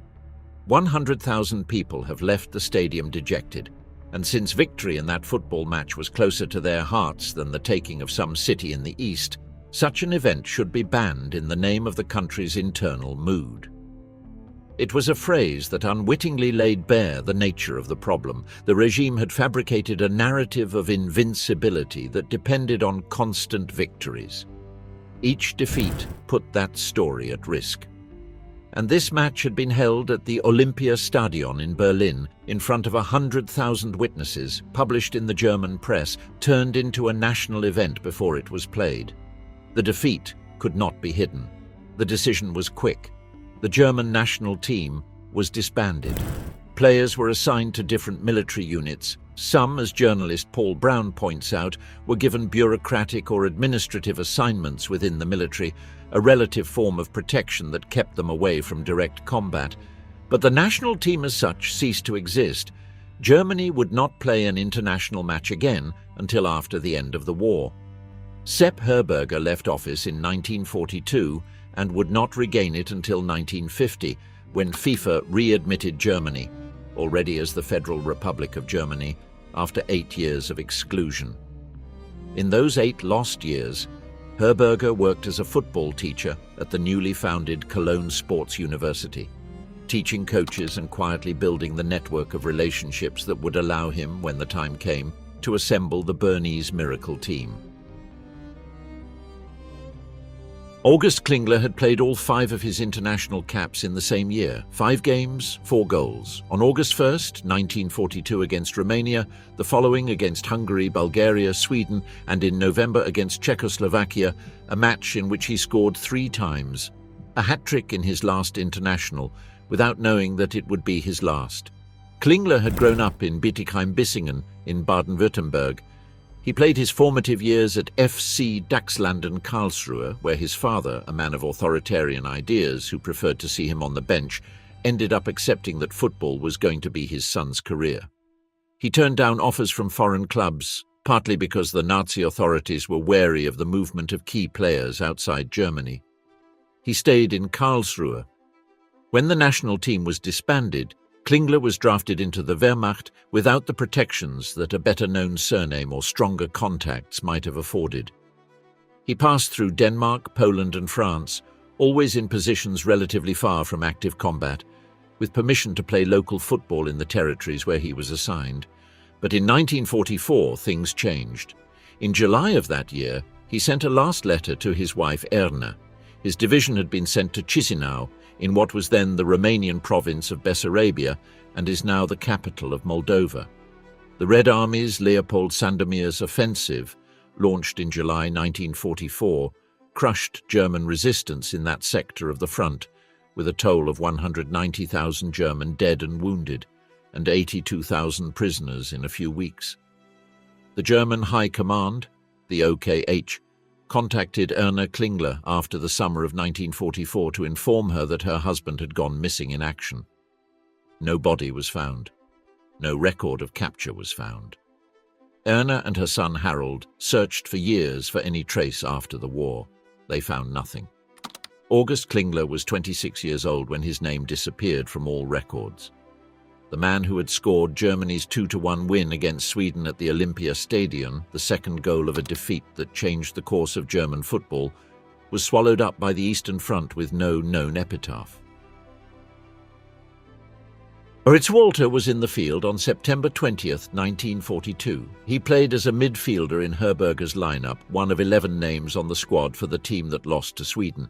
[SPEAKER 1] 100,000 people have left the stadium dejected, and since victory in that football match was closer to their hearts than the taking of some city in the east, such an event should be banned in the name of the country's internal mood. It was a phrase that unwittingly laid bare the nature of the problem. The regime had fabricated a narrative of invincibility that depended on constant victories. Each defeat put that story at risk. And this match had been held at the Olympiastadion in Berlin in front of 100,000 witnesses, published in the German press, turned into a national event before it was played. The defeat could not be hidden. The decision was quick. The German national team was disbanded. Players were assigned to different military units. Some, as journalist Paul Brown points out, were given bureaucratic or administrative assignments within the military, a relative form of protection that kept them away from direct combat. But the national team as such ceased to exist. Germany would not play an international match again until after the end of the war. Sepp Herberger left office in 1942 and would not regain it until 1950, when FIFA readmitted Germany, already as the Federal Republic of Germany, after 8 years of exclusion. In those 8 lost years, Herberger worked as a football teacher at the newly founded Cologne Sports University, teaching coaches and quietly building the network of relationships that would allow him, when the time came, to assemble the Bernese Miracle team. August Klingler had played all 5 of his international caps in the same year, 5 games, 4 goals. On August 1st, 1942 against Romania, the following against Hungary, Bulgaria, Sweden, and in November against Czechoslovakia, a match in which he scored 3 times, a hat-trick in his last international, without knowing that it would be his last. Klingler had grown up in Bietigheim-Bissingen in Baden-Württemberg. He played his formative years at FC Dachslanden Karlsruhe, where his father, a man of authoritarian ideas who preferred to see him on the bench, ended up accepting that football was going to be his son's career. He turned down offers from foreign clubs, partly because the Nazi authorities were wary of the movement of key players outside Germany. He stayed in Karlsruhe. When the national team was disbanded, Klingler was drafted into the Wehrmacht without the protections that a better-known surname or stronger contacts might have afforded. He passed through Denmark, Poland and France, always in positions relatively far from active combat, with permission to play local football in the territories where he was assigned. But in 1944, things changed. In July of that year, he sent a last letter to his wife Erna. His division had been sent to Chisinau, in what was then the Romanian province of Bessarabia and is now the capital of Moldova. The Red Army's Leopold Sandomir's offensive, launched in July 1944, crushed German resistance in that sector of the front, with a toll of 190,000 German dead and wounded, and 82,000 prisoners in a few weeks. The German High Command, the OKH, contacted Erna Klingler after the summer of 1944 to inform her that her husband had gone missing in action. No body was found. No record of capture was found. Erna and her son Harold searched for years for any trace after the war. They found nothing. August Klingler was 26 years old when his name disappeared from all records. The man who had scored Germany's 2-1 win against Sweden at the Olympia Stadium, the second goal of a defeat that changed the course of German football, was swallowed up by the Eastern Front with no known epitaph. Fritz Walter was in the field on September 20th, 1942. He played as a midfielder in Herberger's lineup, one of 11 names on the squad for the team that lost to Sweden.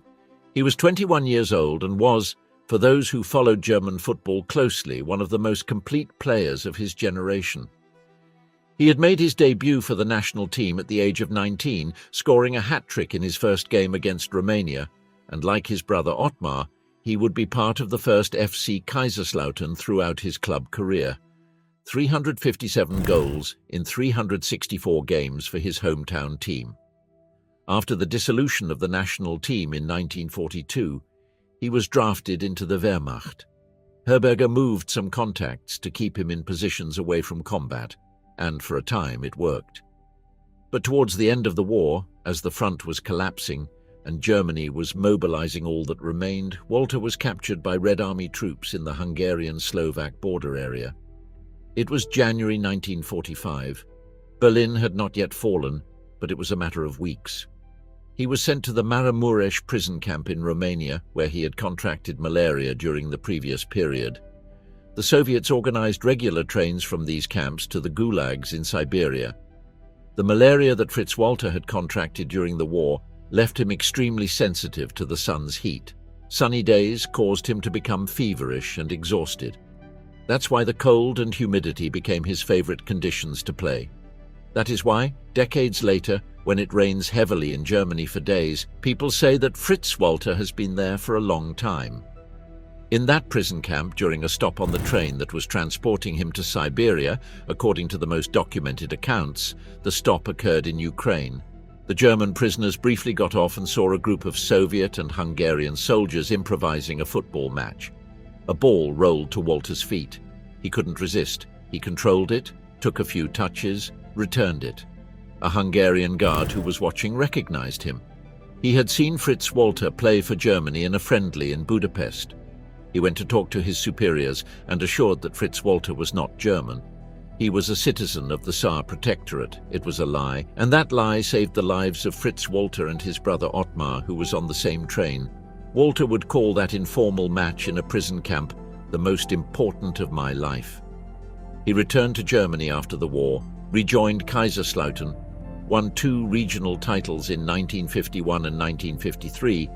[SPEAKER 1] He was 21 years old and was, for those who followed German football closely, one of the most complete players of his generation. He had made his debut for the national team at the age of 19, scoring a hat-trick in his first game against Romania, and like his brother Ottmar, he would be part of the first FC Kaiserslautern throughout his club career. 357 goals in 364 games for his hometown team. After the dissolution of the national team in 1942, he was drafted into the Wehrmacht. Herberger moved some contacts to keep him in positions away from combat, and for a time it worked. But towards the end of the war, as the front was collapsing, and Germany was mobilizing all that remained, Walter was captured by Red Army troops in the Hungarian-Slovak border area. It was January 1945. Berlin had not yet fallen, but it was a matter of weeks. He was sent to the Maramuresh prison camp in Romania, where he had contracted malaria during the previous period. The Soviets organized regular trains from these camps to the gulags in Siberia. The malaria that Fritz Walter had contracted during the war left him extremely sensitive to the sun's heat. Sunny days caused him to become feverish and exhausted. That's why the cold and humidity became his favorite conditions to play. That is why, decades later, when it rains heavily in Germany for days, people say that Fritz Walter has been there for a long time. In that prison camp, during a stop on the train that was transporting him to Siberia, according to the most documented accounts, the stop occurred in Ukraine. The German prisoners briefly got off and saw a group of Soviet and Hungarian soldiers improvising a football match. A ball rolled to Walter's feet. He couldn't resist. He controlled it, took a few touches, returned it. A Hungarian guard who was watching recognized him. He had seen Fritz Walter play for Germany in a friendly in Budapest. He went to talk to his superiors and assured that Fritz Walter was not German. He was a citizen of the Tsar Protectorate. It was a lie, and that lie saved the lives of Fritz Walter and his brother Ottmar, who was on the same train. Walter would call that informal match in a prison camp the most important of my life. He returned to Germany after the war, rejoined Kaiserslautern, won 2 regional titles in 1951 and 1953,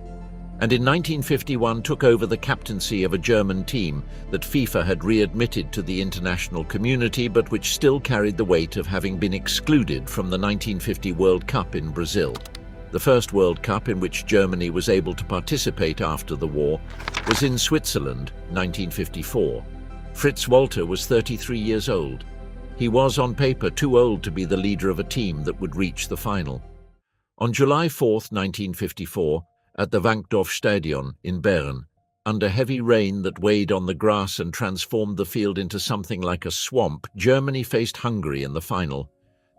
[SPEAKER 1] and in 1951 took over the captaincy of a German team that FIFA had readmitted to the international community, but which still carried the weight of having been excluded from the 1950 World Cup in Brazil. The first World Cup in which Germany was able to participate after the war was in Switzerland, 1954. Fritz Walter was 33 years old. He was, on paper, too old to be the leader of a team that would reach the final. On July 4, 1954, at the Wankdorfstadion in Bern, under heavy rain that weighed on the grass and transformed the field into something like a swamp, Germany faced Hungary in the final.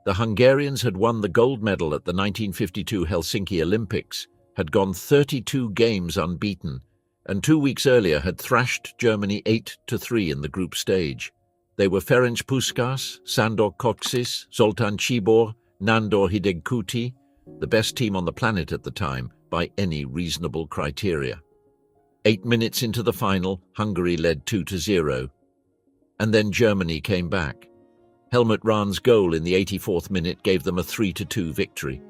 [SPEAKER 1] The Hungarians had won the gold medal at the 1952 Helsinki Olympics, had gone 32 games unbeaten, and 2 weeks earlier had thrashed Germany 8-3 in the group stage. They were Ferenc Puskás, Sándor Kocsis, Zoltán Csibor, Nándor Hidegkuti, the best team on the planet at the time by any reasonable criteria. 8 minutes into the final, Hungary led 2-0. And then Germany came back. Helmut Rahn's goal in the 84th minute gave them a 3-2 victory.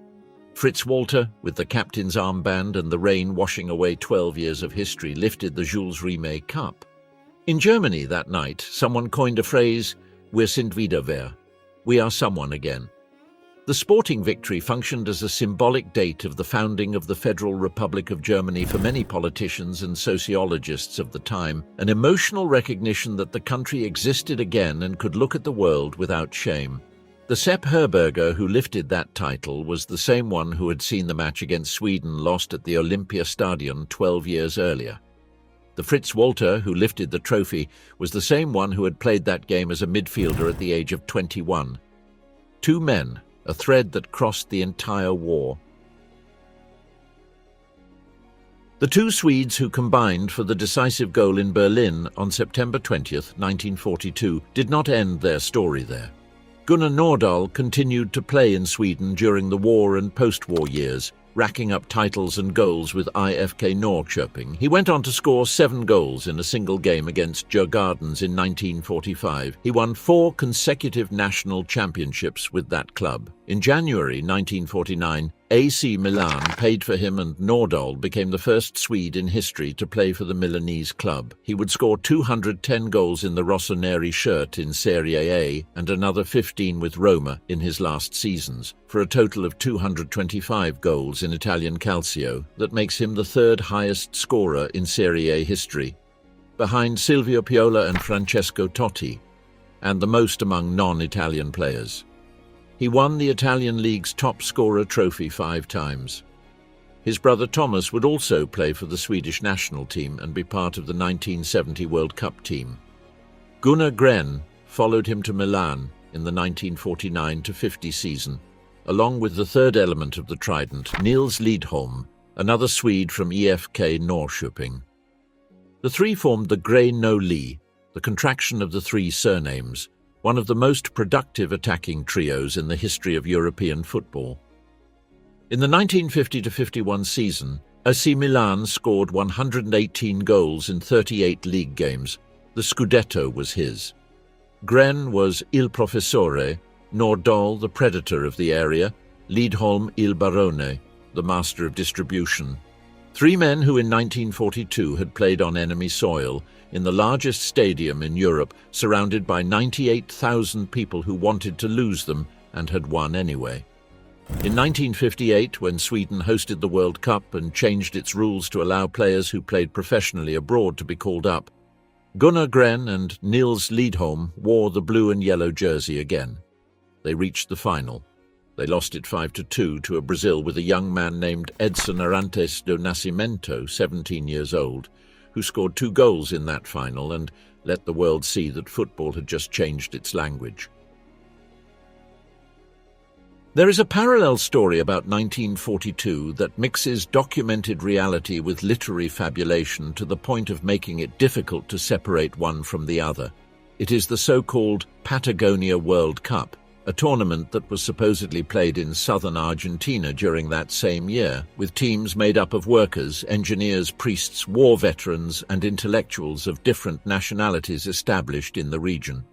[SPEAKER 1] Fritz Walter, with the captain's armband and the rain washing away 12 years of history, lifted the Jules Rimet Cup. In Germany that night, someone coined a phrase, "Wir sind wieder wer." We are someone again. The sporting victory functioned as a symbolic date of the founding of the Federal Republic of Germany for many politicians and sociologists of the time, an emotional recognition that the country existed again and could look at the world without shame. The Sepp Herberger who lifted that title was the same one who had seen the match against Sweden lost at the Olympiastadion 12 years earlier. The Fritz Walter who lifted the trophy was the same one who had played that game as a midfielder at the age of 21. Two men, a thread that crossed the entire war. The two Swedes who combined for the decisive goal in Berlin on September 20th, 1942, did not end their story there. Gunnar Nordahl continued to play in Sweden during the war and post-war years, racking up titles and goals with IFK Norrköping. He went on to score 7 goals in a single game against Djurgårdens in 1945. He won 4 consecutive national championships with that club. In January 1949, AC Milan paid for him and Nordahl became the first Swede in history to play for the Milanese club. He would score 210 goals in the Rossoneri shirt in Serie A and another 15 with Roma in his last seasons, for a total of 225 goals in Italian Calcio. That makes him the 3rd highest scorer in Serie A history, behind Silvio Piola and Francesco Totti, and the most among non-Italian players. He won the Italian League's top scorer trophy 5 times. His brother Thomas would also play for the Swedish national team and be part of the 1970 World Cup team. Gunnar Gren followed him to Milan in the 1949-50 season, along with the third element of the trident, Nils Lidholm, another Swede from IFK Norrköping. The three formed the Gray No Li, the contraction of the 3 surnames, one of the most productive attacking trios in the history of European football. In the 1950-51 season, AC Milan scored 118 goals in 38 league games. The Scudetto was his. Gren was Il Professore, Nordahl the predator of the area, Lidholm Il Barone, the master of distribution. 3 men who in 1942 had played on enemy soil, in the largest stadium in Europe, surrounded by 98,000 people who wanted to lose them and had won anyway. In 1958, when Sweden hosted the World Cup and changed its rules to allow players who played professionally abroad to be called up, Gunnar Gren and Nils Lidholm wore the blue and yellow jersey again. They reached the final. They lost it 5-2 to a Brazil with a young man named Edson Arantes do Nascimento, 17 years old, who scored 2 goals in that final and let the world see that football had just changed its language. There is a parallel story about 1942 that mixes documented reality with literary fabulation to the point of making it difficult to separate one from the other. It is the so-called Patagonia World Cup, a tournament that was supposedly played in southern Argentina during that same year, with teams made up of workers, engineers, priests, war veterans, and intellectuals of different nationalities established in the region.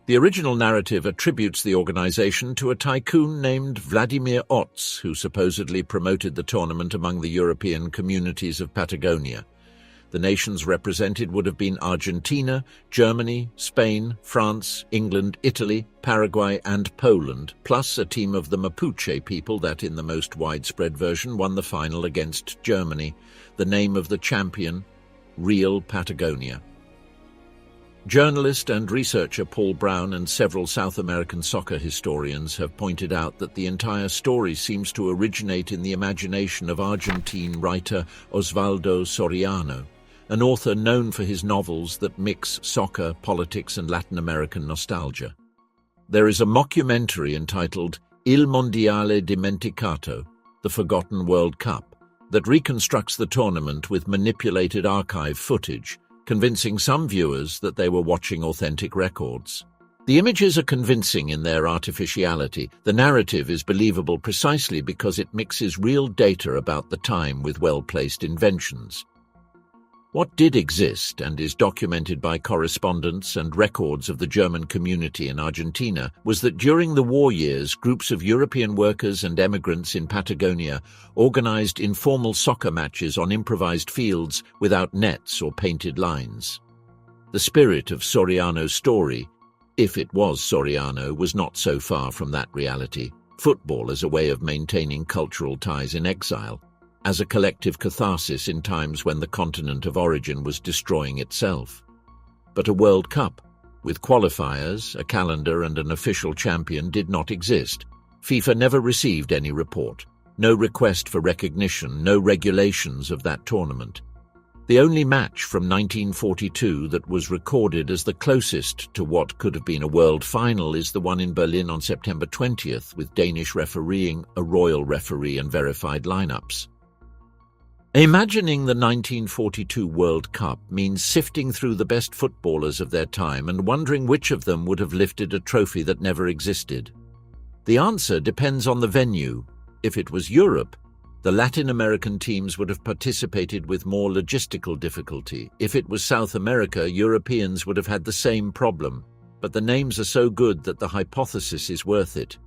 [SPEAKER 1] The original narrative attributes the organization to a tycoon named Vladimir Otz, who supposedly promoted the tournament among the European communities of Patagonia. The nations represented would have been Argentina, Germany, Spain, France, England, Italy, Paraguay, and Poland, plus a team of the Mapuche people that, in the most widespread version, won the final against Germany. The name of the champion, Real Patagonia. Journalist and researcher Paul Brown and several South American soccer historians have pointed out that the entire story seems to originate in the imagination of Argentine writer Osvaldo Soriano, an author known for his novels that mix soccer, politics, and Latin American nostalgia. There is a mockumentary entitled Il Mondiale Dimenticato, the Forgotten World Cup, that reconstructs the tournament with manipulated archive footage, convincing some viewers that they were watching authentic records. The images are convincing in their artificiality. The narrative is believable precisely because it mixes real data about the time with well-placed inventions. What did exist and is documented by correspondence and records of the German community in Argentina was that during the war years, groups of European workers and emigrants in Patagonia organized informal soccer matches on improvised fields without nets or painted lines. The spirit of Soriano's story, if it was Soriano, was not so far from that reality. Football as a way of maintaining cultural ties in exile, as a collective catharsis in times when the continent of origin was destroying itself. But a World Cup, with qualifiers, a calendar and an official champion, did not exist. FIFA never received any report, no request for recognition, no regulations of that tournament. The only match from 1942 that was recorded as the closest to what could have been a world final is the one in Berlin on September 20th, with Danish refereeing, a royal referee and verified lineups. Imagining the 1942 World Cup means sifting through the best footballers of their time and wondering which of them would have lifted a trophy that never existed. The answer depends on the venue. If it was Europe, the Latin American teams would have participated with more logistical difficulty. If it was South America, Europeans would have had the same problem. But the names are so good that the hypothesis is worth it.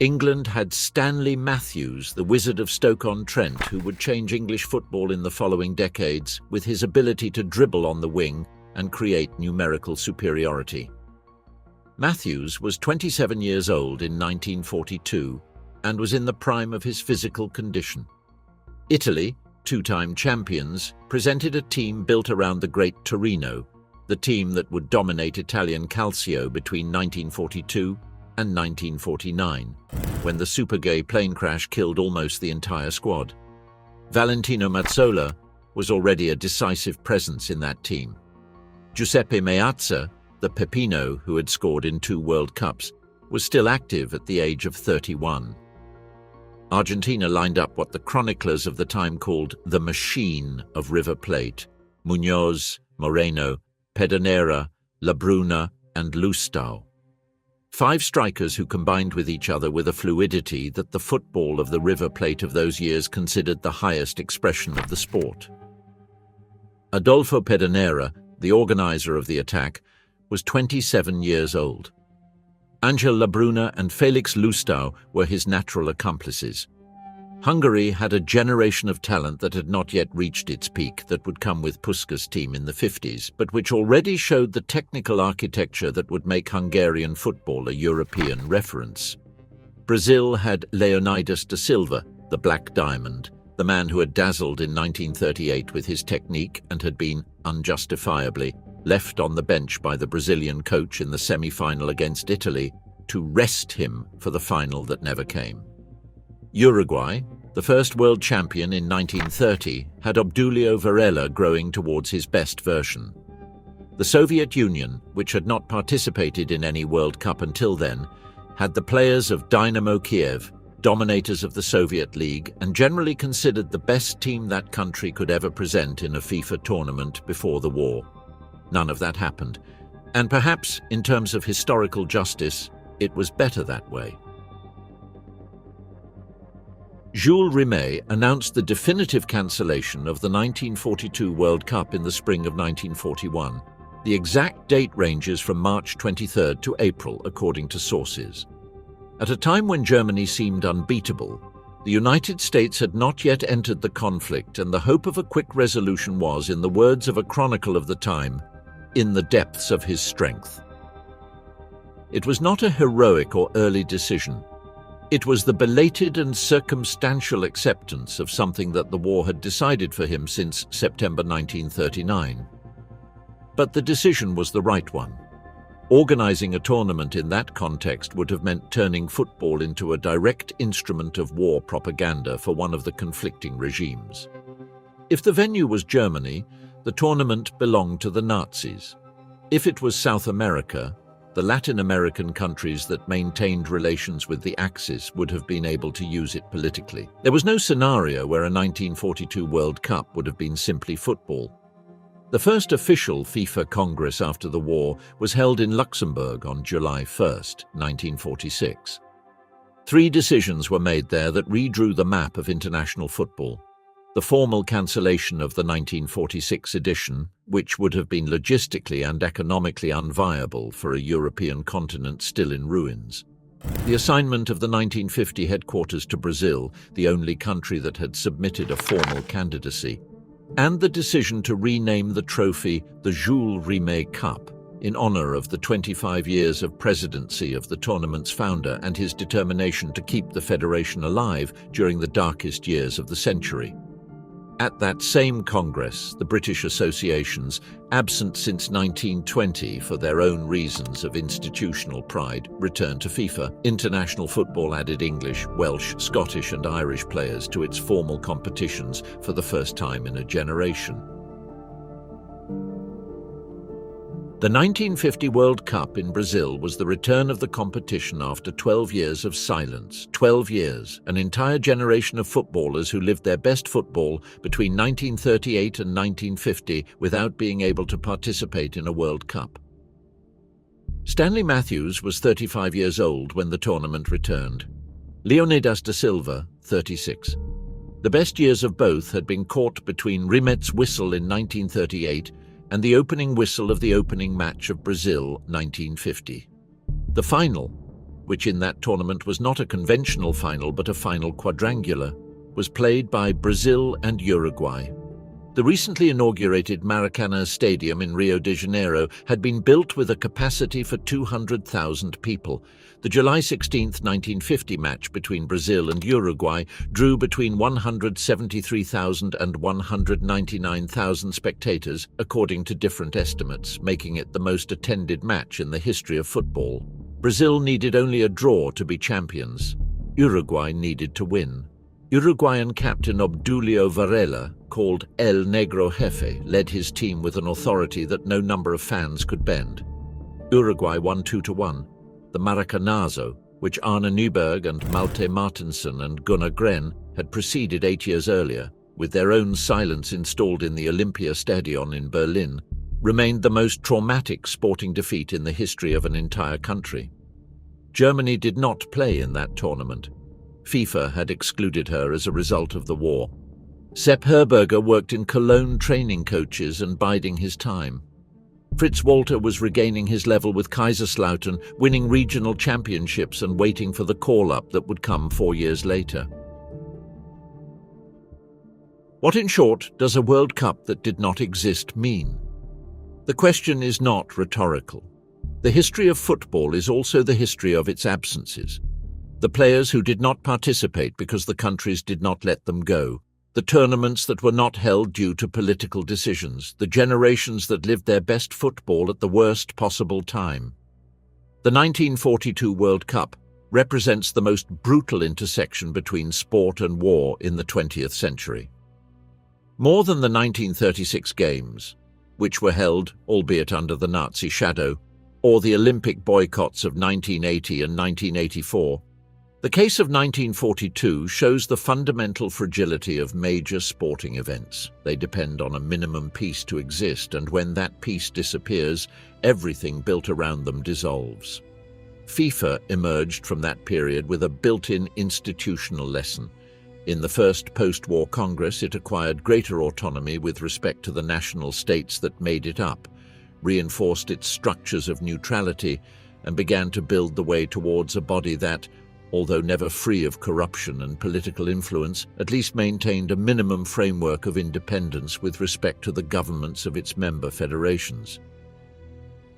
[SPEAKER 1] England had Stanley Matthews, the Wizard of Stoke-on-Trent, who would change English football in the following decades with his ability to dribble on the wing and create numerical superiority. Matthews was 27 years old in 1942 and was in the prime of his physical condition. Italy, two-time champions, presented a team built around the great Torino, the team that would dominate Italian calcio between 1942 and 1949, when the super-gay plane crash killed almost the entire squad. Valentino Mazzola was already a decisive presence in that team. Giuseppe Meazza, the Pepino who had scored in 2 World Cups, was still active at the age of 31. Argentina lined up what the chroniclers of the time called the machine of River Plate: Muñoz, Moreno, Pedernera, Labruna, and Lustau. 5 strikers who combined with each other with a fluidity that the football of the River Plate of those years considered the highest expression of the sport. Adolfo Pedernera, the organizer of the attack, was 27 years old. Angel Labruna and Felix Lustau were his natural accomplices. Hungary had a generation of talent that had not yet reached its peak that would come with Puskás' team in the 50s, but which already showed the technical architecture that would make Hungarian football a European reference. Brazil had Leonidas da Silva, the Black Diamond, the man who had dazzled in 1938 with his technique and had been, unjustifiably, left on the bench by the Brazilian coach in the semi-final against Italy to rest him for the final that never came. Uruguay, the first world champion in 1930, had Obdulio Varela growing towards his best version. The Soviet Union, which had not participated in any World Cup until then, had the players of Dynamo Kiev, dominators of the Soviet League, and generally considered the best team that country could ever present in a FIFA tournament before the war. None of that happened, and perhaps, in terms of historical justice, it was better that way. Jules Rimet announced the definitive cancellation of the 1942 World Cup in the spring of 1941. The exact date ranges from March 23rd to April, according to sources. At a time when Germany seemed unbeatable, the United States had not yet entered the conflict, and the hope of a quick resolution was, in the words of a chronicle of the time, in the depths of his strength. It was not a heroic or early decision. It was the belated and circumstantial acceptance of something that the war had decided for him since September 1939. But the decision was the right one. Organizing a tournament in that context would have meant turning football into a direct instrument of war propaganda for one of the conflicting regimes. If the venue was Germany, the tournament belonged to the Nazis. If it was South America, the Latin American countries that maintained relations with the Axis would have been able to use it politically. There was no scenario where a 1942 World Cup would have been simply football. The first official FIFA Congress after the war was held in Luxembourg on July 1, 1946. 3 decisions were made there that redrew the map of international football. The formal cancellation of the 1946 edition, which would have been logistically and economically unviable for a European continent still in ruins. The assignment of the 1950 headquarters to Brazil, the only country that had submitted a formal candidacy, and the decision to rename the trophy the Jules Rimet Cup in honor of the 25 years of presidency of the tournament's founder and his determination to keep the federation alive during the darkest years of the century. At that same Congress, the British associations, absent since 1920 for their own reasons of institutional pride, returned to FIFA. International football added English, Welsh, Scottish and Irish players to its formal competitions for the first time in a generation. The 1950 World Cup in Brazil was the return of the competition after 12 years of silence. 12 years, an entire generation of footballers who lived their best football between 1938 and 1950 without being able to participate in a World Cup. Stanley Matthews was 35 years old when the tournament returned. Leonidas da Silva, 36. The best years of both had been caught between Rimet's whistle in 1938 and the opening whistle of the opening match of Brazil 1950. The final, which in that tournament was not a conventional final but a final quadrangular, was played by Brazil and Uruguay. The recently inaugurated Maracanã Stadium in Rio de Janeiro had been built with a capacity for 200,000 people. The July 16, 1950 match between Brazil and Uruguay drew between 173,000 and 199,000 spectators, according to different estimates, making it the most attended match in the history of football. Brazil needed only a draw to be champions. Uruguay needed to win. Uruguayan captain Obdulio Varela, called El Negro Jefe, led his team with an authority that no number of fans could bend. Uruguay won 2-1. The Maracanazo, which Arne Nyberg and Malte Martensen and Gunnar Gren had preceded 8 years earlier, with their own silence installed in the Olympia Stadion in Berlin, remained the most traumatic sporting defeat in the history of an entire country. Germany did not play in that tournament. FIFA had excluded her as a result of the war. Sepp Herberger worked in Cologne training coaches and biding his time. Fritz Walter was regaining his level with Kaiserslautern, winning regional championships and waiting for the call-up that would come 4 years later. What, in short, does a World Cup that did not exist mean? The question is not rhetorical. The history of football is also the history of its absences. The players who did not participate because the countries did not let them go, the tournaments that were not held due to political decisions, the generations that lived their best football at the worst possible time. The 1942 World Cup represents the most brutal intersection between sport and war in the 20th century. More than the 1936 Games, which were held, albeit under the Nazi shadow, or the Olympic boycotts of 1980 and 1984, the case of 1942 shows the fundamental fragility of major sporting events. They depend on a minimum peace to exist, and when that peace disappears, everything built around them dissolves. FIFA emerged from that period with a built-in institutional lesson. In the first post-war Congress, it acquired greater autonomy with respect to the national states that made it up, reinforced its structures of neutrality, and began to build the way towards a body that, although never free of corruption and political influence, at least maintained a minimum framework of independence with respect to the governments of its member federations.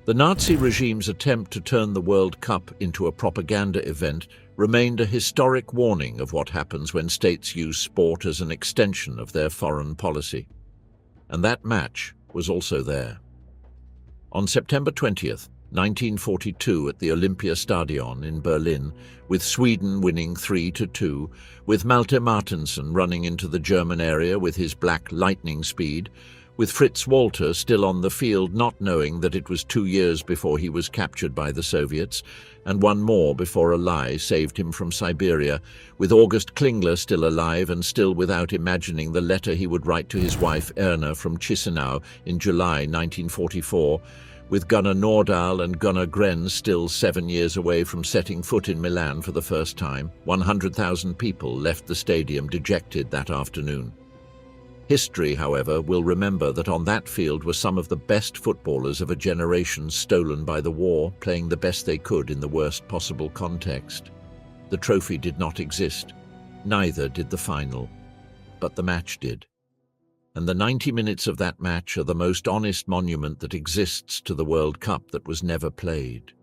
[SPEAKER 1] The Nazi regime's attempt to turn the World Cup into a propaganda event remained a historic warning of what happens when states use sport as an extension of their foreign policy. And that match was also there. On September 20th, 1942 at the Olympia Stadion in Berlin, with Sweden winning 3-2, with Malte Martensen running into the German area with his black lightning speed, with Fritz Walter still on the field, not knowing that it was 2 years before he was captured by the Soviets, and one more before a lie saved him from Siberia, with August Klingler still alive and still without imagining the letter he would write to his wife Erna from Chisinau in July 1944, with Gunnar Nordahl and Gunnar Gren still 7 years away from setting foot in Milan for the first time. 100,000 people left the stadium dejected that afternoon. History, however, will remember that on that field were some of the best footballers of a generation stolen by the war, playing the best they could in the worst possible context. The trophy did not exist. Neither did the final. But the match did. And the 90 minutes of that match are the most honest monument that exists to the World Cup that was never played.